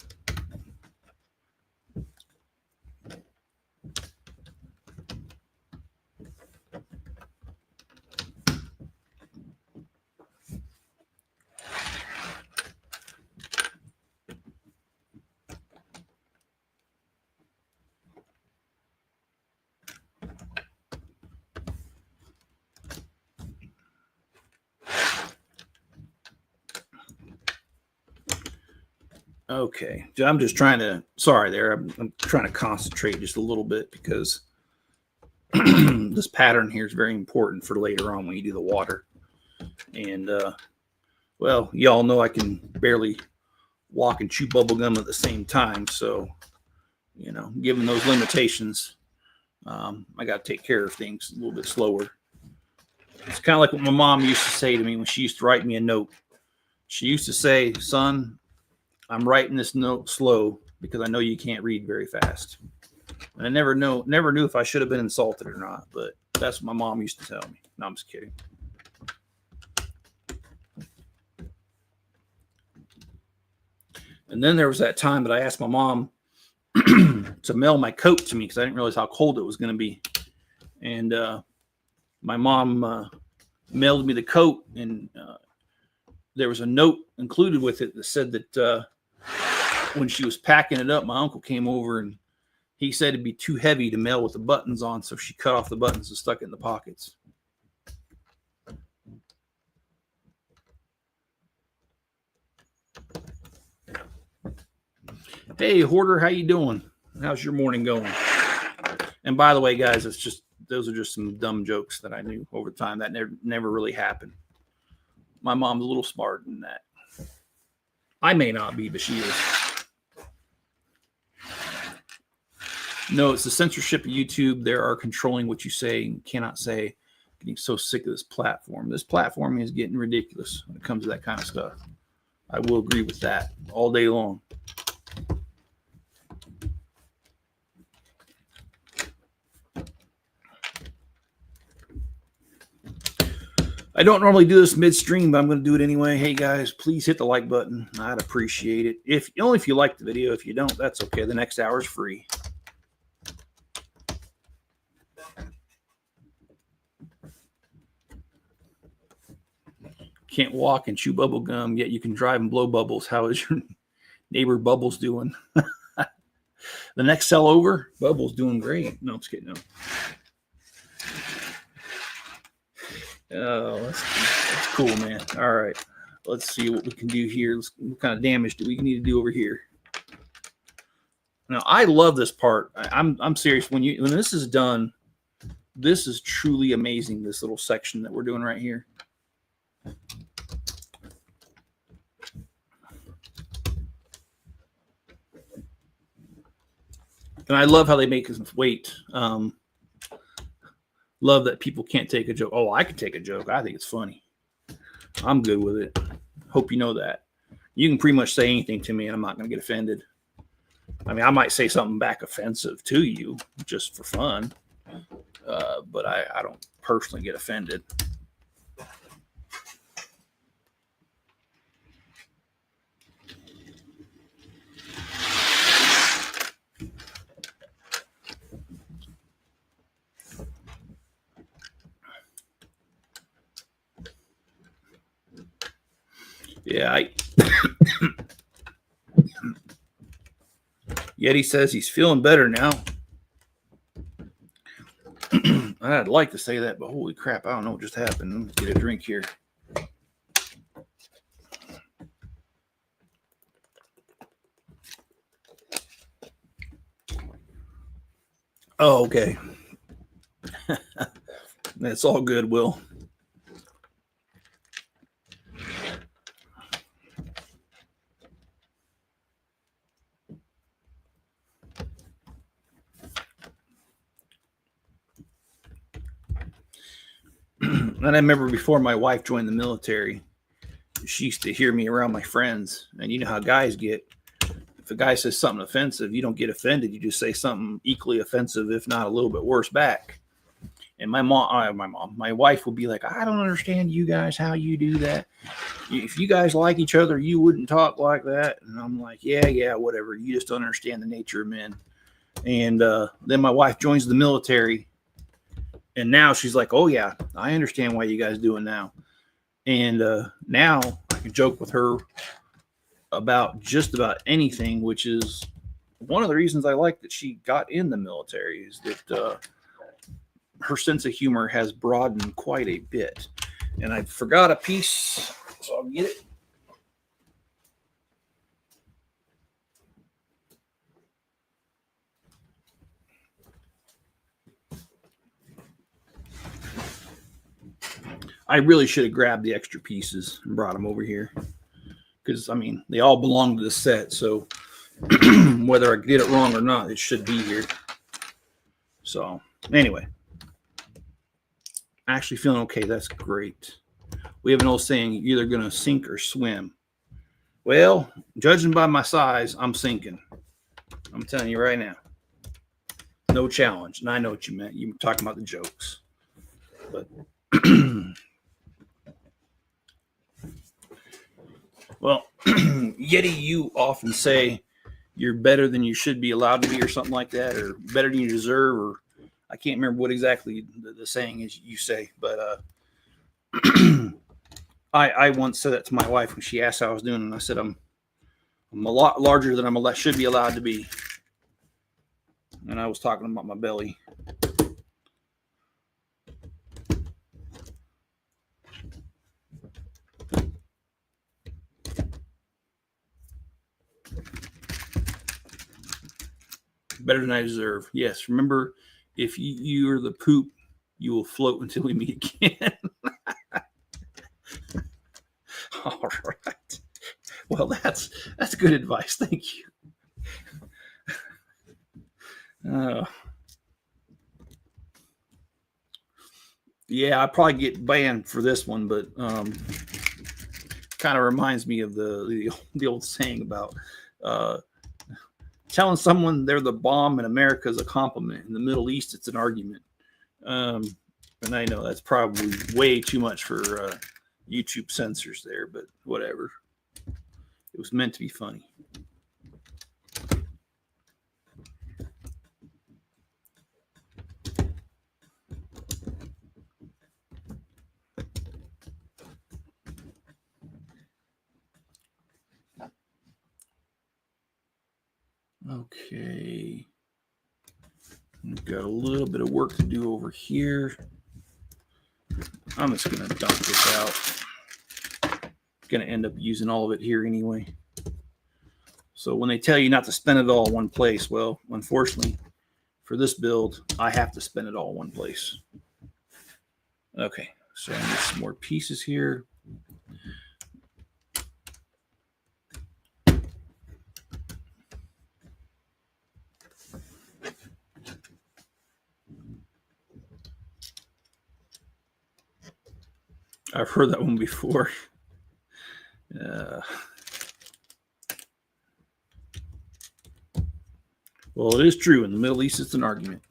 Okay, I'm just trying to. Sorry, there. I'm trying to concentrate just a little bit because this pattern here is very important for later on when you do the water. And well, y'all know I can barely walk and chew bubble gum at the same time, so you know, given those limitations, I got to take care of things a little bit slower. It's kind of like what my mom used to say to me when she used to write me a note. She used to say, "Son, I'm writing this note slow because I know you can't read very fast." And I never knew if I should have been insulted or not, but that's what my mom used to tell me. No, I'm just kidding. And then there was that time that I asked my mom to mail my coat to me because I didn't realize how cold it was going to be. And my mom mailed me the coat, and there was a note included with it that said that when she was packing it up, my uncle came over and he said it'd be too heavy to mail with the buttons on, so she cut off the buttons and stuck it in the pockets. Hey, Hoarder, how you doing? How's your morning going? And by the way, guys, those are just some dumb jokes that I knew over time that never really happened. My mom's a little smarter than that. I may not be, but she is. No, it's the censorship of YouTube. They are controlling what you say and cannot say. Getting so sick of this platform. This platform is getting ridiculous when it comes to that kind of stuff. I will agree with that all day long. I don't normally do this midstream, but I'm going to do it anyway. Hey guys, please hit the like button. I'd appreciate it. If you like the video. If you don't, that's okay. The next hour is free. Can't walk and chew bubble gum, yet you can drive and blow bubbles. How is your neighbor Bubbles doing? The next cell over, Bubbles doing great. No, I'm just kidding. No. Oh, that's cool, man. All right, let's see what we can do here. What kind of damage do we need to do over here? Now, I love this part. I'm serious. When this is done, this is truly amazing. This little section that we're doing right here. And I love how they make us wait. Love that people can't take a joke. Oh, I can take a joke. I think it's funny. I'm good with it. Hope you know that. You can pretty much say anything to me and I'm not going to get offended. I mean, I might say something back offensive to you just for fun. But I don't personally get offended. Yeah, Yeti says he's feeling better now. I'd like to say that, but holy crap, I don't know what just happened. Let's get a drink here. Oh, okay. That's all good, Will. And I remember before my wife joined the military, she used to hear me around my friends. And you know how guys get. If a guy says something offensive, you don't get offended. You just say something equally offensive, if not a little bit worse, back. And my wife would be like, I don't understand you guys, how you do that. If you guys like each other, you wouldn't talk like that. And I'm like, yeah, whatever. You just don't understand the nature of men. And then my wife joins the military. And now she's like, oh, yeah, I understand why you guys doing now. And now I can joke with her about just about anything, which is one of the reasons I like that she got in the military, is that her sense of humor has broadened quite a bit. And I forgot a piece, so I'll get it. I really should have grabbed the extra pieces and brought them over here, because I mean they all belong to the set. So whether I did it wrong or not, it should be here. So anyway, actually feeling okay. That's great. We have an old saying: you're either going to sink or swim. Well, judging by my size, I'm sinking. I'm telling you right now. No challenge. And I know what you meant. You were talking about the jokes. But well, Yeti, you often say you're better than you should be allowed to be, or something like that, or better than you deserve, or I can't remember what exactly the saying is you say, but I once said that to my wife when she asked how I was doing, and I said I'm a lot larger than I should be allowed to be, and I was talking about my belly. Better than I deserve. Yes, remember, if you are the poop, you will float until we meet again. All right. Well, that's good advice. Thank you. Yeah, I probably get banned for this one, but kind of reminds me of the old saying about telling someone they're the bomb in America is a compliment. In the Middle East, it's an argument. And I know that's probably way too much for YouTube censors there, but whatever. It was meant to be funny. Okay. We've got a little bit of work to do over here. I'm just going to dump this out. Going to end up using all of it here anyway. So when they tell you not to spend it all in one place, well, unfortunately, for this build, I have to spend it all in one place. Okay, so I need some more pieces here. I've heard that one before. Well, it is true. In the Middle East, it's an argument.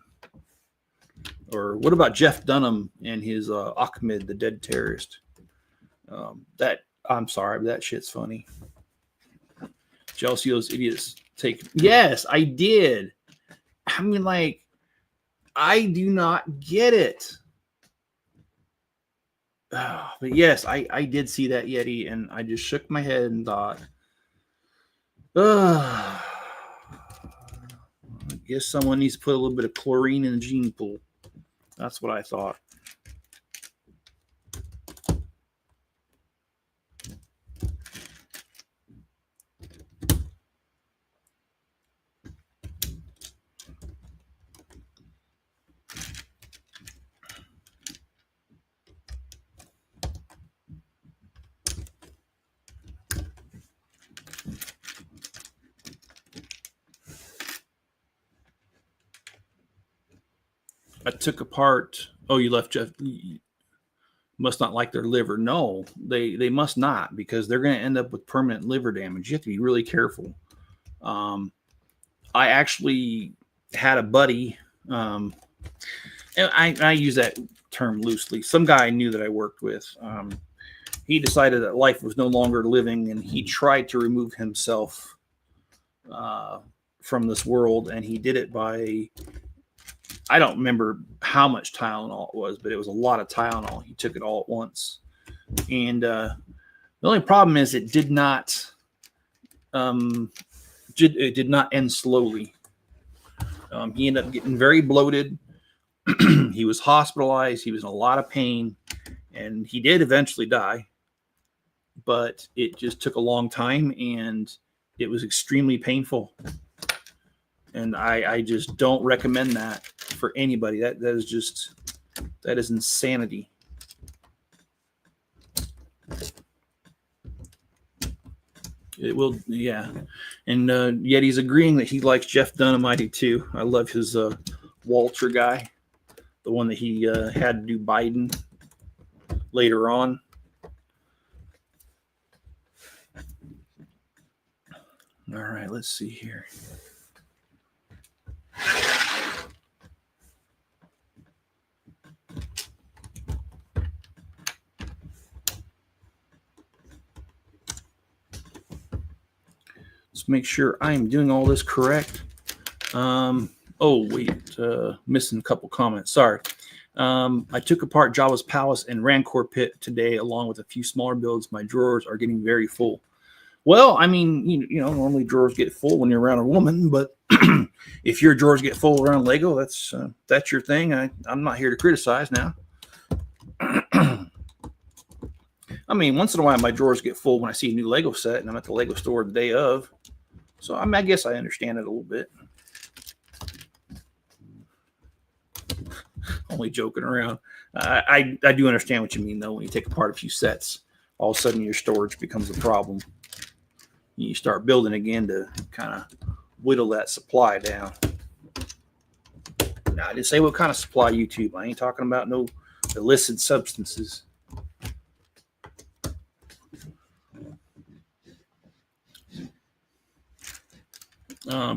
Or what about Jeff Dunham and his Ahmed, the dead terrorist? I'm sorry, but that shit's funny. Jealousy of those idiots take. Yes, I did. I mean, like, I do not get it. But yes, I did see that Yeti, and I just shook my head and thought, I guess someone needs to put a little bit of chlorine in the gene pool. That's what I thought. I took apart. Oh, you left Jeff. You must not like their liver. No, they must not, because they're going to end up with permanent liver damage. You have to be really careful. I actually had a buddy, and I use that term loosely. Some guy I knew that I worked with. He decided that life was no longer living, and he tried to remove himself from this world, and he did it by, I don't remember how much Tylenol it was, but it was a lot of Tylenol. He took it all at once, and the only problem is it did not end slowly. He ended up getting very bloated. He was hospitalized. He was in a lot of pain, and he did eventually die, but it just took a long time, and it was extremely painful. And I just don't recommend that for anybody. That is insanity. It will, yeah. And Yeti's agreeing that he likes Jeff Dunamite too. I love his Walter guy, the one that he had to do Biden later on. All right, let's see here. Let's make sure I'm doing all this correct. Oh, wait, missing a couple comments. Sorry. I took apart Java's Palace and Rancor Pit today, along with a few smaller builds. My drawers are getting very full. Well, I mean, you know, normally drawers get full when you're around a woman, but if your drawers get full around Lego, that's your thing. I'm not here to criticize now. I mean, once in a while, my drawers get full when I see a new Lego set, and I'm at the Lego store the day of. So I guess I understand it a little bit. Only joking around. I do understand what you mean, though. When you take apart a few sets, all of a sudden your storage becomes a problem. You start building again to kind of whittle that supply down. Now, I didn't say what kind of supply, YouTube. I ain't talking about no illicit substances.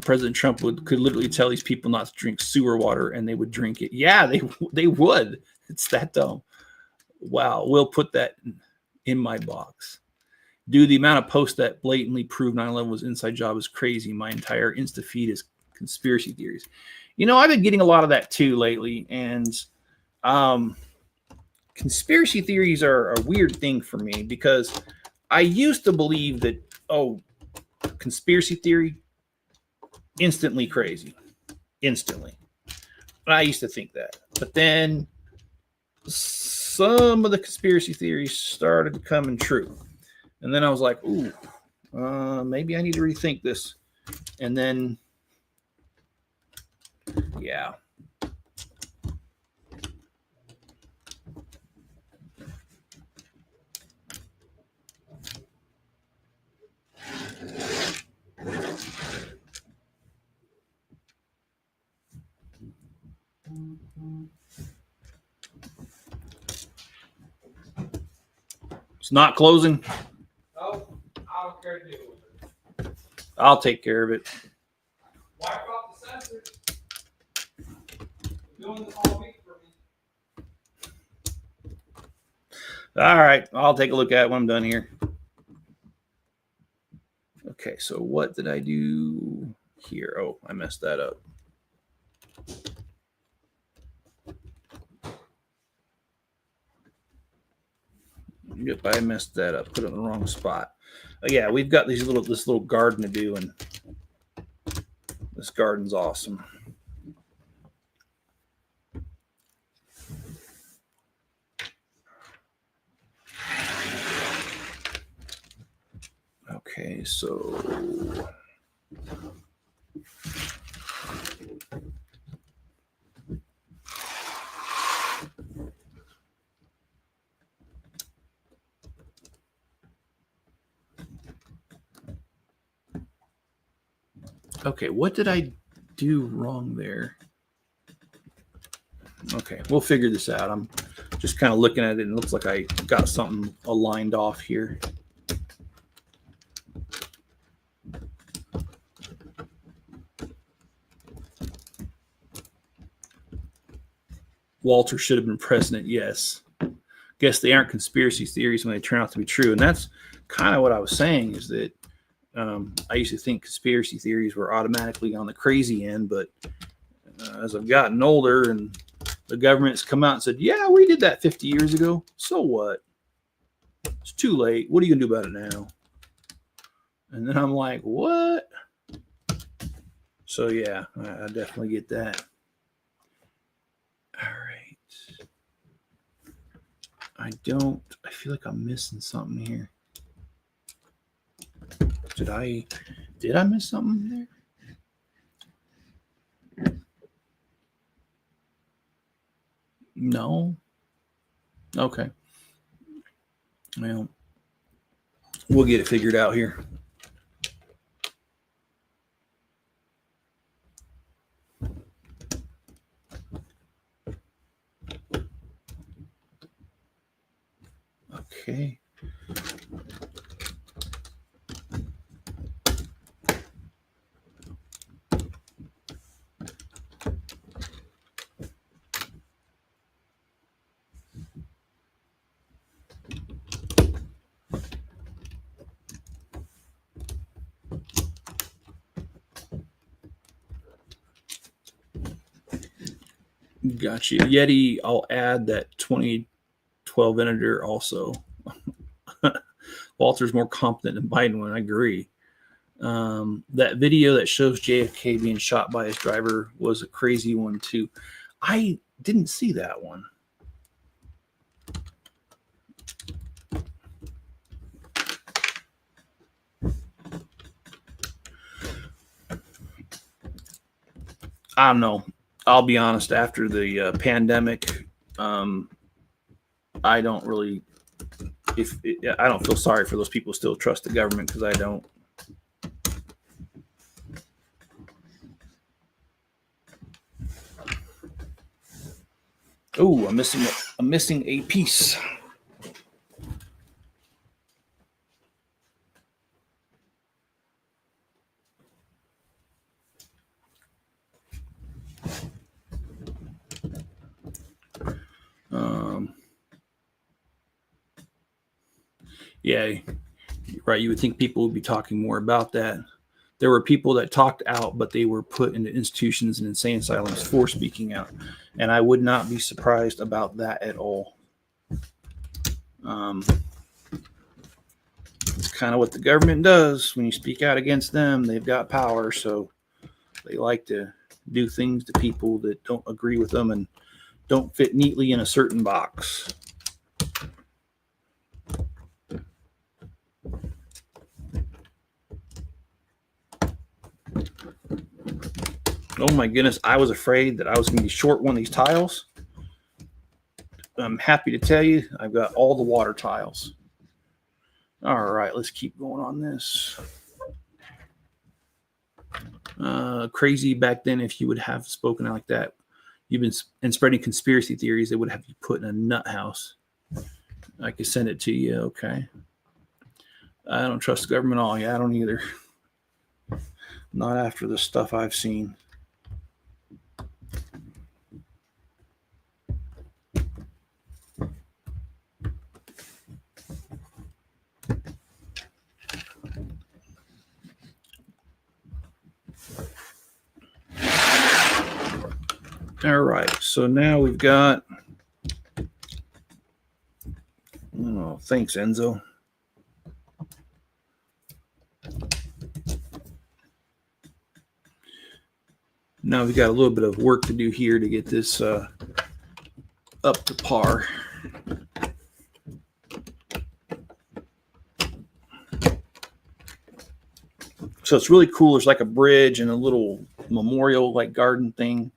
President Trump could literally tell these people not to drink sewer water, and they would drink it. Yeah, they would. It's that dumb. Wow, we'll put that in my box. Dude, the amount of posts that blatantly prove 9/11 was inside job is crazy. My entire Insta feed is conspiracy theories. You know, I've been getting a lot of that too lately, and conspiracy theories are a weird thing for me, because I used to believe that, conspiracy theory, instantly crazy. Instantly. I used to think that. But then some of the conspiracy theories started coming true. And then I was like, ooh, maybe I need to rethink this. And then, yeah. It's not closing. No, I don't care to deal with it. I'll take care of it. Wipe off the sensors. You're doing this all week for me. All right, I'll take a look at it when I'm done here. Okay, so what did I do here? Oh, I messed that up. Yep, I messed that up. Put it in the wrong spot. Yeah, we've got this little garden to do, and this garden's awesome. Okay, so okay, what did I do wrong there? Okay, we'll figure this out. I'm just kind of looking at it, and it looks like I got something aligned off here. Walter should have been president, yes. Guess they aren't conspiracy theories when they turn out to be true. And that's kind of what I was saying, is that I used to think conspiracy theories were automatically on the crazy end, but as I've gotten older and the government's come out and said, yeah, we did that 50 years ago. So what? It's too late. What are you going to do about it now? And then I'm like, what? So, yeah, I definitely get that. All right. I feel like I'm missing something here. Did I miss something there? No. Okay. Well, we'll get it figured out here. Okay. Gotcha. Yeti, I'll add that 2012 editor also. Walter's more competent than Biden one. I agree. That video that shows JFK being shot by his driver was a crazy one too. I didn't see that one. I don't know. I'll be honest. After the pandemic, I don't really. I don't feel sorry for those people who still trust the government, because I don't. Oh, I'm missing a piece. Yeah, right. You would think people would be talking more about that. There were people that talked out, but they were put into institutions and insane asylums for speaking out. And I would not be surprised about that at all. It's kind of what the government does. When you speak out against them, they've got power. So they like to do things to people that don't agree with them and don't fit neatly in a certain box. Oh my goodness, I was afraid that I was going to be short one of these tiles. I'm happy to tell you I've got all the water tiles. All right, let's keep going on this. Crazy back then, if you would have spoken like that, you've been spreading conspiracy theories, they would have you put in a nut house. I could send it to you. Okay. I don't trust the government at all. Yeah, I don't either. Not after the stuff I've seen. All right, so now we've got. Oh, thanks, Enzo. Now we've got a little bit of work to do here to get this up to par. So it's really cool. There's like a bridge and a little memorial like garden thing.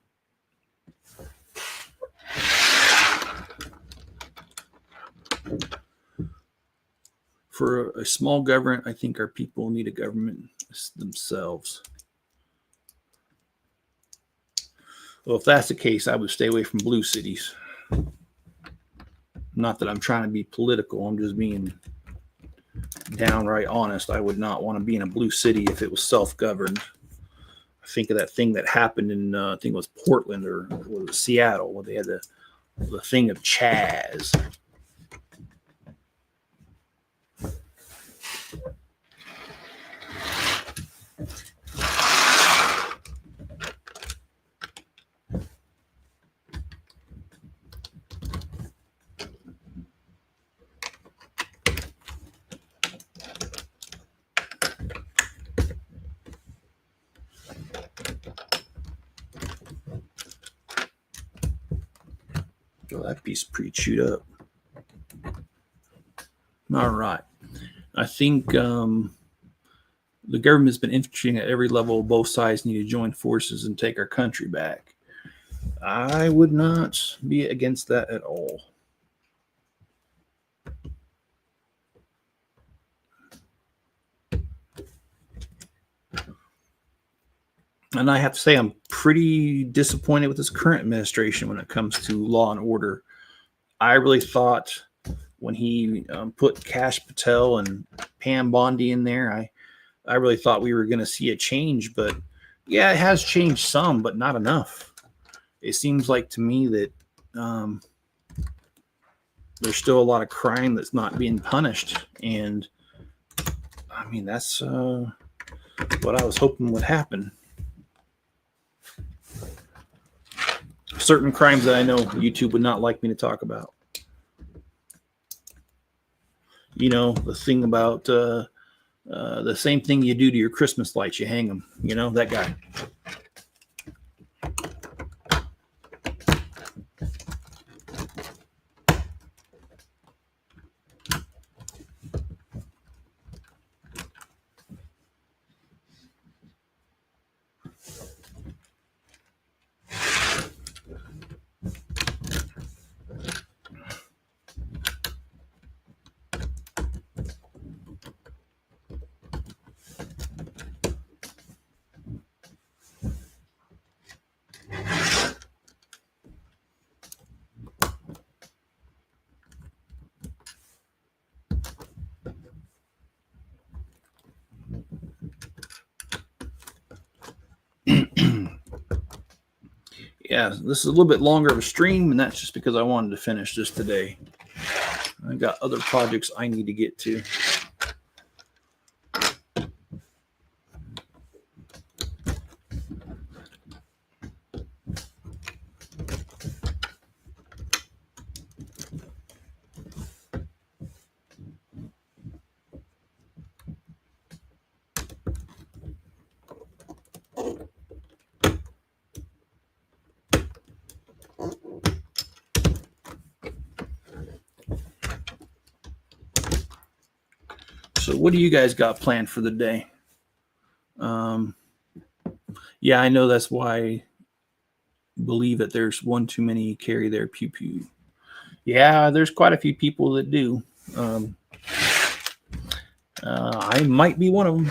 For a small government, I think our people need a government themselves. Well, if that's the case, I would stay away from blue cities. Not that I'm trying to be political. I'm just being downright honest. I would not want to be in a blue city if it was self-governed. I think of that thing that happened in, I think it was Portland or was it Seattle, where they had the thing of Chaz. Oh, that piece is pretty chewed up. All right. I think the government's been infiltrating at every level. Both sides need to join forces and take our country back. I would not be against that at all. And I have to say, I'm pretty disappointed with this current administration when it comes to law and order. I really thought when he put Kash Patel and Pam Bondi in there, I really thought we were going to see a change. But yeah, it has changed some, but not enough. It seems like to me that there's still a lot of crime that's not being punished. And I mean, that's what I was hoping would happen. Certain crimes that I know YouTube would not like me to talk about. You know, the thing about the same thing you do to your Christmas lights, you hang them. You know, that guy. Yeah, this is a little bit longer of a stream, and that's just because I wanted to finish this today. I got other projects I need to get to. So what do you guys got planned for the day? Yeah, I know that's why I believe that there's one too many carry their pew pew. Yeah, there's quite a few people that do. I might be one of them.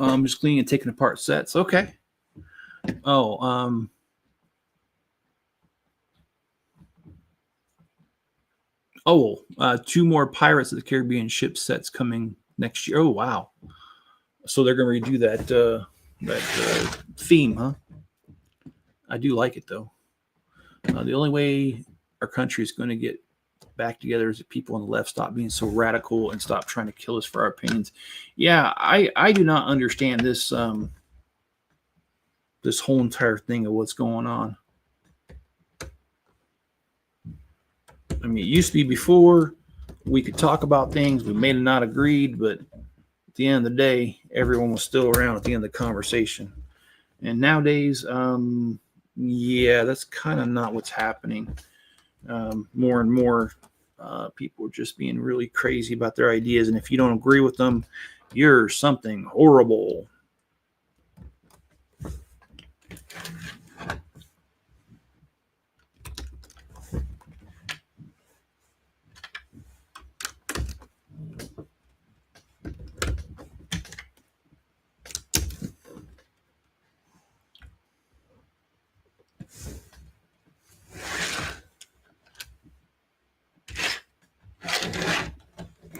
I'm just cleaning and taking apart sets. Okay. Oh, two more Pirates of the Caribbean ship sets coming next year. Oh, wow. So they're going to redo that theme, huh? I do like it, though. The only way our country is going to get back together is if people on the left stop being so radical and stop trying to kill us for our opinions. Yeah, I do not understand this this whole entire thing of what's going on. I mean, it used to be before we could talk about things, we may have not agreed, but at the end of the day, everyone was still around at the end of the conversation. And nowadays, yeah, that's kind of not what's happening. More and more people are just being really crazy about their ideas. And if you don't agree with them, you're something horrible.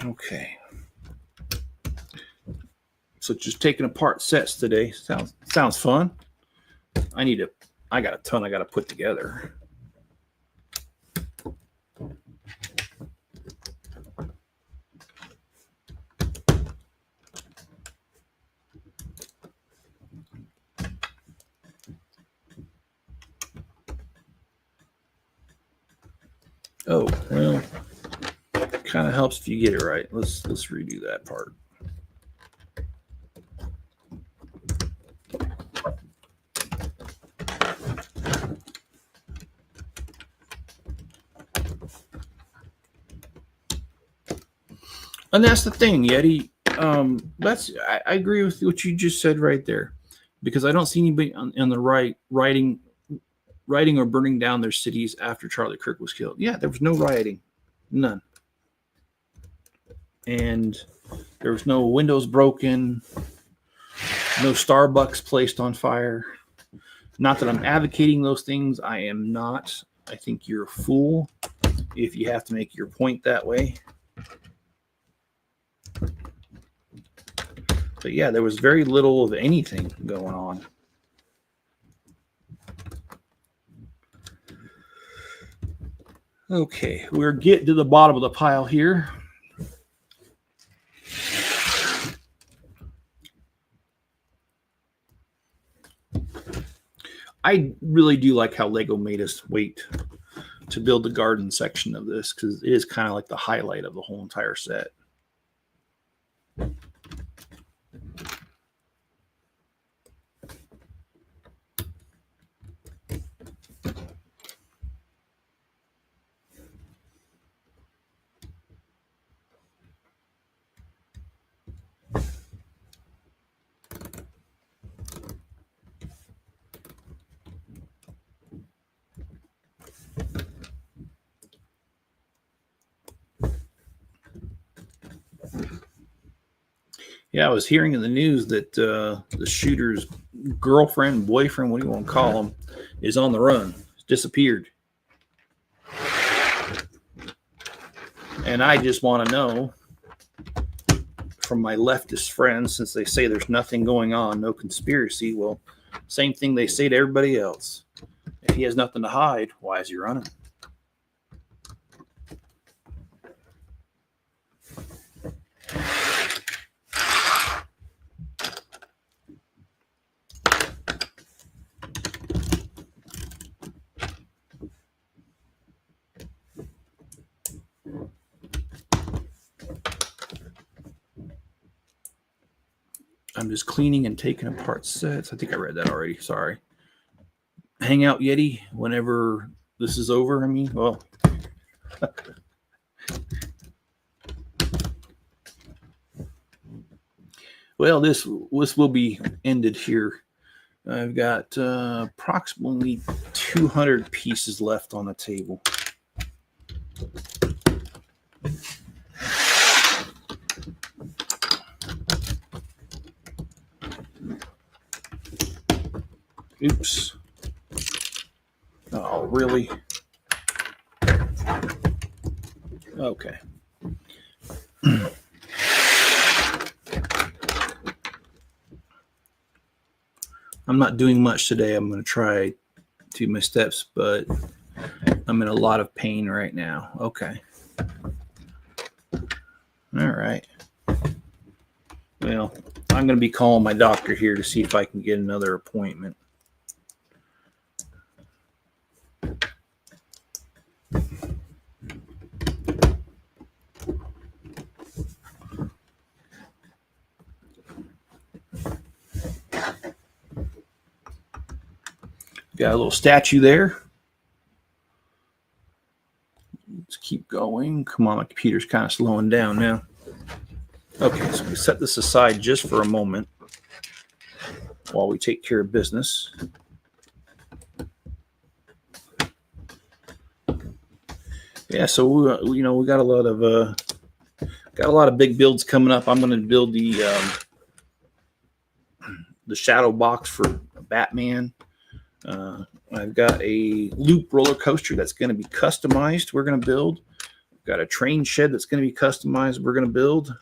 Okay. So just taking apart sets today sounds fun. I got a ton I got to put together. Oh, well, kind of helps if you get it right. Let's redo that part. And that's the thing, Yeti. I agree with what you just said right there, because I don't see anybody on the right writing or burning down their cities after Charlie Kirk was killed. Yeah, there was no rioting, none, and there was no windows broken, no Starbucks placed on fire. Not that I'm advocating those things. I am not. I think you're a fool if you have to make your point that way. But yeah, there was very little of anything going on. Okay, we're getting to the bottom of the pile here. I really do like how Lego made us wait to build the garden section of this, because it is kind of like the highlight of the whole entire set. Yeah, I was hearing in the news that the shooter's girlfriend, boyfriend, what do you want to call him, is on the run. Disappeared. And I just want to know from my leftist friends, since they say there's nothing going on, no conspiracy, well, same thing they say to everybody else. If he has nothing to hide, why is he running? I'm just cleaning and taking apart sets. I think I read that already. Sorry. Hang out, Yeti, whenever this is over. I mean, well. Well, this will be ended here. I've got approximately 200 pieces left on the table. Oops. Oh, really? Okay. I'm not doing much today. I'm going to try to my steps, but I'm in a lot of pain right now. Okay. All right. Well, I'm going to be calling my doctor here to see if I can get another appointment. got a little statue there. Let's keep going. Come on, my computer's kind of slowing down now. Okay, so we set this aside just for a moment while we take care of business. Yeah, so we got a lot of big builds coming up. I'm going to build the shadow box for Batman. I've got a loop roller coaster that's going to be customized. We're going to build. I've got a train shed that's going to be customized. We're going to build.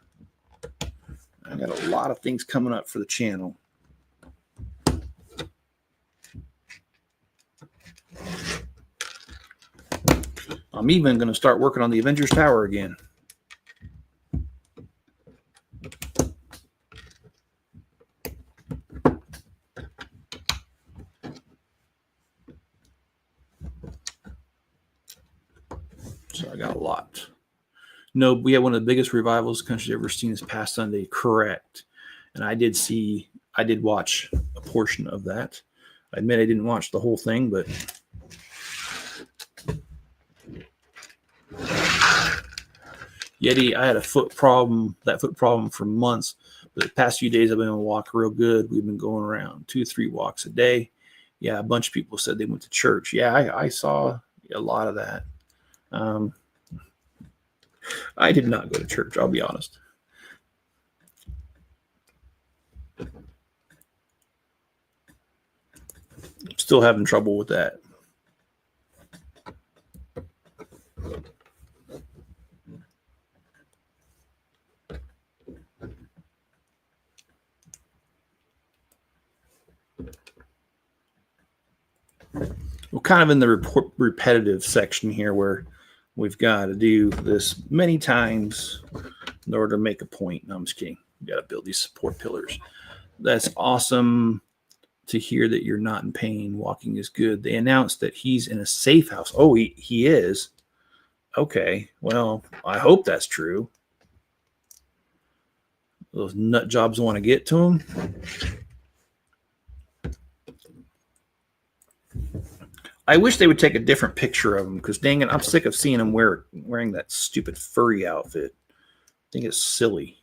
I got a lot of things coming up for the channel. I'm even going to start working on the Avengers Tower again. So I got a lot. No, we had one of the biggest revivals the country's ever seen this past Sunday. Correct. And I did watch a portion of that. I admit I didn't watch the whole thing, but Yeti, I had a foot problem for months. But the past few days I've been able to walk real good. We've been going around 2-3 walks a day. Yeah, a bunch of people said they went to church. Yeah, I saw a lot of that. I did not go to church, I'll be honest. Still having trouble with that. We're kind of in the repetitive section here where we've got to do this many times in order to make a point. No, I'm just kidding. We got to build these support pillars. That's awesome to hear that you're not in pain. Walking is good. They announced that he's in a safe house. Oh, he is. Okay. Well, I hope that's true. Those nut jobs want to get to him. I wish they would take a different picture of him because, dang it, I'm sick of seeing him wearing that stupid furry outfit. I think it's silly.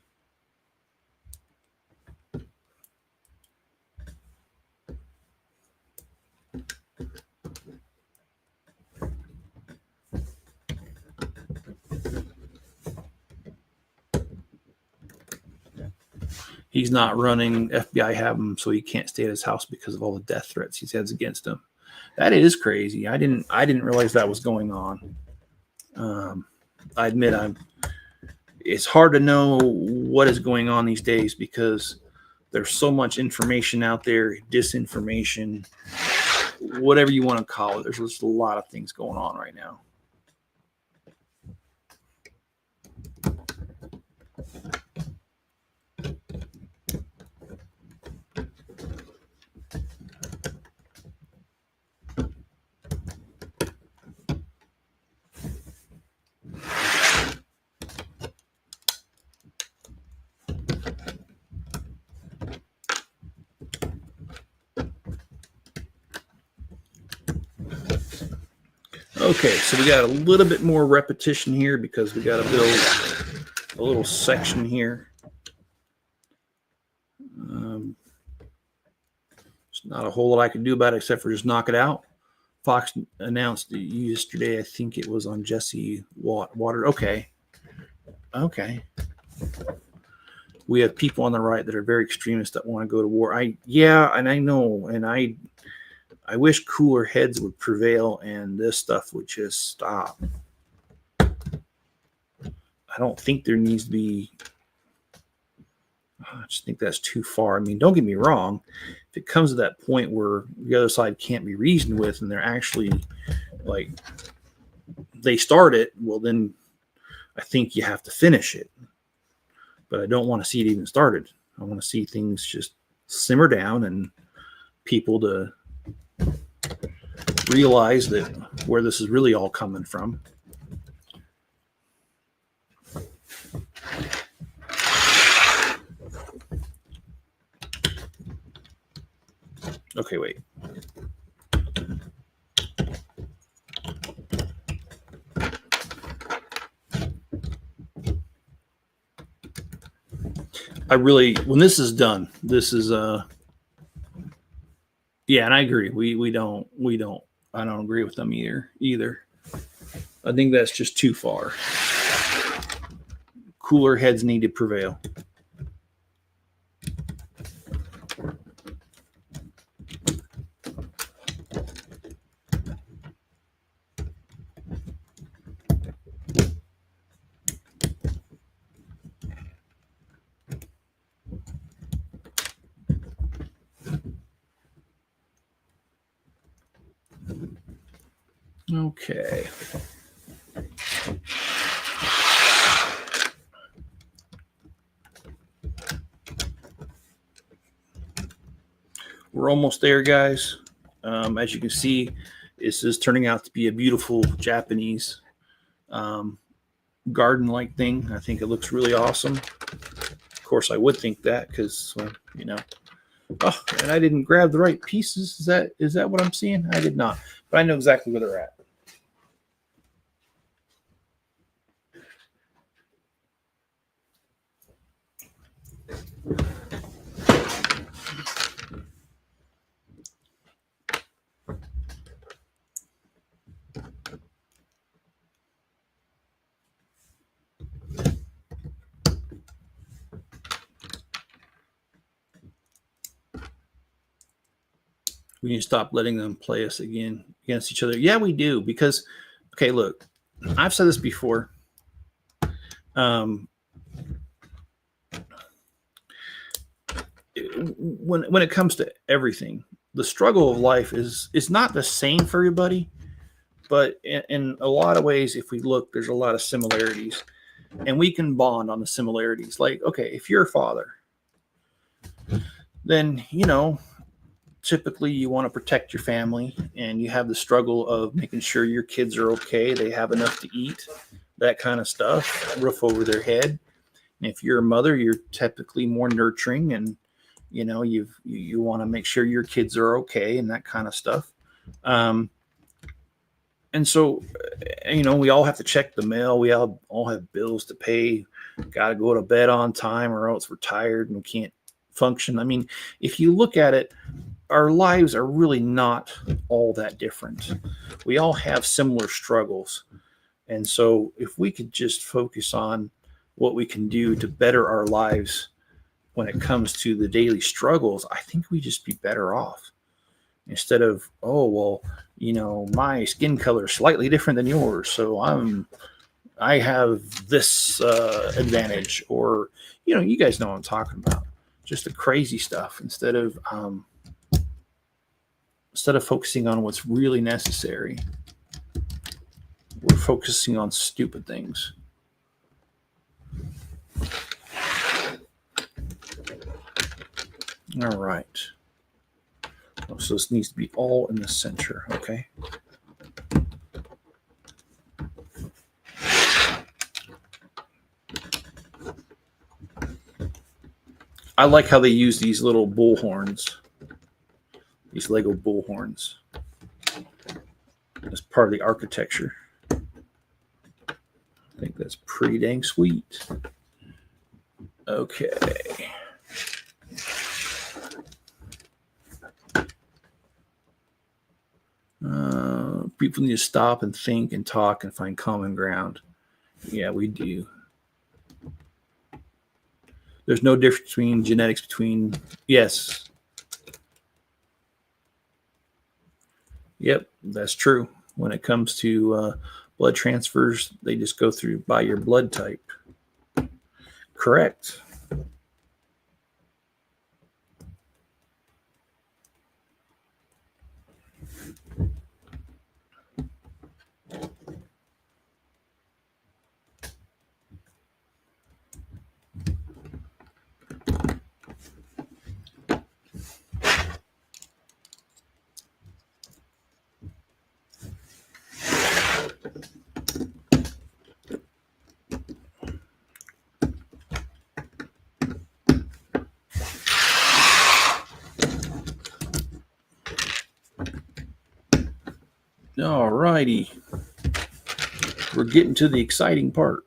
He's not running. FBI have him, so he can't stay at his house because of all the death threats he has against him. That is crazy. I didn't realize that was going on. I admit it's hard to know what is going on these days because there's so much information out there, disinformation, whatever you want to call it. There's just a lot of things going on right now. Okay, so we got a little bit more repetition here because we got to build a little section here. There's not a whole lot I can do about it except for just knock it out. Fox announced yesterday, I think it was on Jesse Water. Okay. We have people on the right that are very extremist that want to go to war. I know, and I wish cooler heads would prevail and this stuff would just stop. I don't think there needs to be. I just think that's too far. I mean, don't get me wrong. If it comes to that point where the other side can't be reasoned with and they're actually like they start it, well, then I think you have to finish it. But I don't want to see it even started. I want to see things just simmer down and people to realize that where this is really all coming from. Okay, wait. I really, when this is done, this is yeah, and I agree. We don't I don't agree with them either. I think that's just too far. Cooler heads need to prevail. Okay. We're almost there, guys. As you can see, this is turning out to be a beautiful Japanese garden-like thing. I think it looks really awesome. Of course, I would think that because, you know. Oh, and I didn't grab the right pieces. Is that what I'm seeing? I did not, but I know exactly where they're at. We need to stop letting them play us again against each other. Yeah, we do. Because, okay, look, I've said this before. When it comes to everything, the struggle of life is not the same for everybody, but in a lot of ways, if we look, there's a lot of similarities, and we can bond on the similarities. Like, okay, if you're a father, then typically you want to protect your family, and you have the struggle of making sure your kids are okay, they have enough to eat, that kind of stuff, roof over their head. And if you're a mother, you're typically more nurturing, and you want to make sure your kids are okay and that kind of stuff. And so, we all have to check the mail. We all have bills to pay. Got to go to bed on time, or else we're tired and we can't function. I mean, if you look at it, our lives are really not all that different. We all have similar struggles. And so if we could just focus on what we can do to better our lives when it comes to the daily struggles, I think we'd just be better off. Instead of, oh, well, my skin color is slightly different than yours, so I have this advantage, or, you guys know what I'm talking about. Just the crazy stuff instead of focusing on what's really necessary. We're focusing on stupid things. All right. So this needs to be all in the center, okay? I like how they use these little bull horns, these Lego bull horns, as part of the architecture. I think that's pretty dang sweet. Okay. People need to stop and think and talk and find common ground. Yeah, we do. There's no difference between genetics between, yes. Yep, that's true. When it comes to blood transfers, they just go through by your blood type. Correct. All righty. We're getting to the exciting part.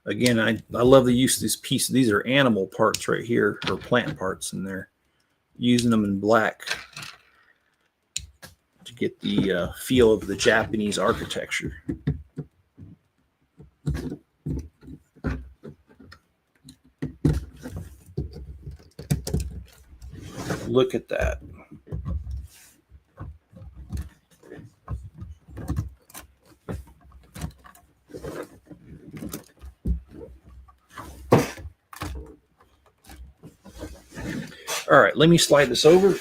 Again, I love the use of these pieces. These are animal parts right here, or plant parts, and they're using them in black to get the feel of the Japanese architecture. Look at that. All right, let me slide this over.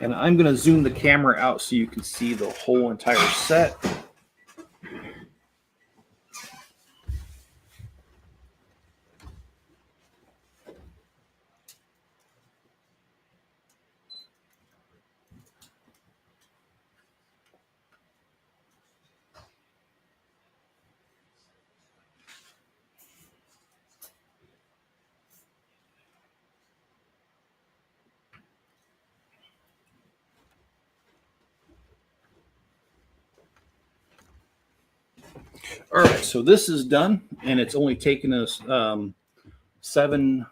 And I'm going to zoom the camera out so you can see the whole entire set. All right, so this is done, and it's only taken us 7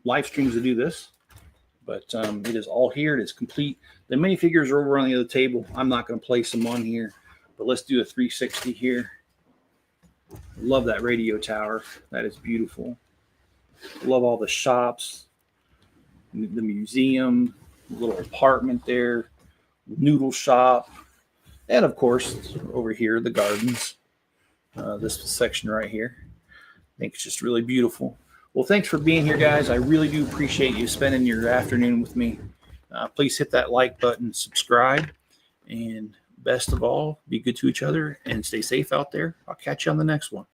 live streams to do this, but it is all here. It is complete. The minifigures are over on the other table. I'm not going to place them on here, but let's do a 360 here. Love that radio tower. That is beautiful. Love all the shops, the museum, little apartment there, noodle shop, and of course over here the gardens. This section right here, I think it's just really beautiful. Well, thanks for being here, guys. I really do appreciate you spending your afternoon with me. Please hit that like button, subscribe, and best of all, be good to each other and stay safe out there. I'll catch you on the next one.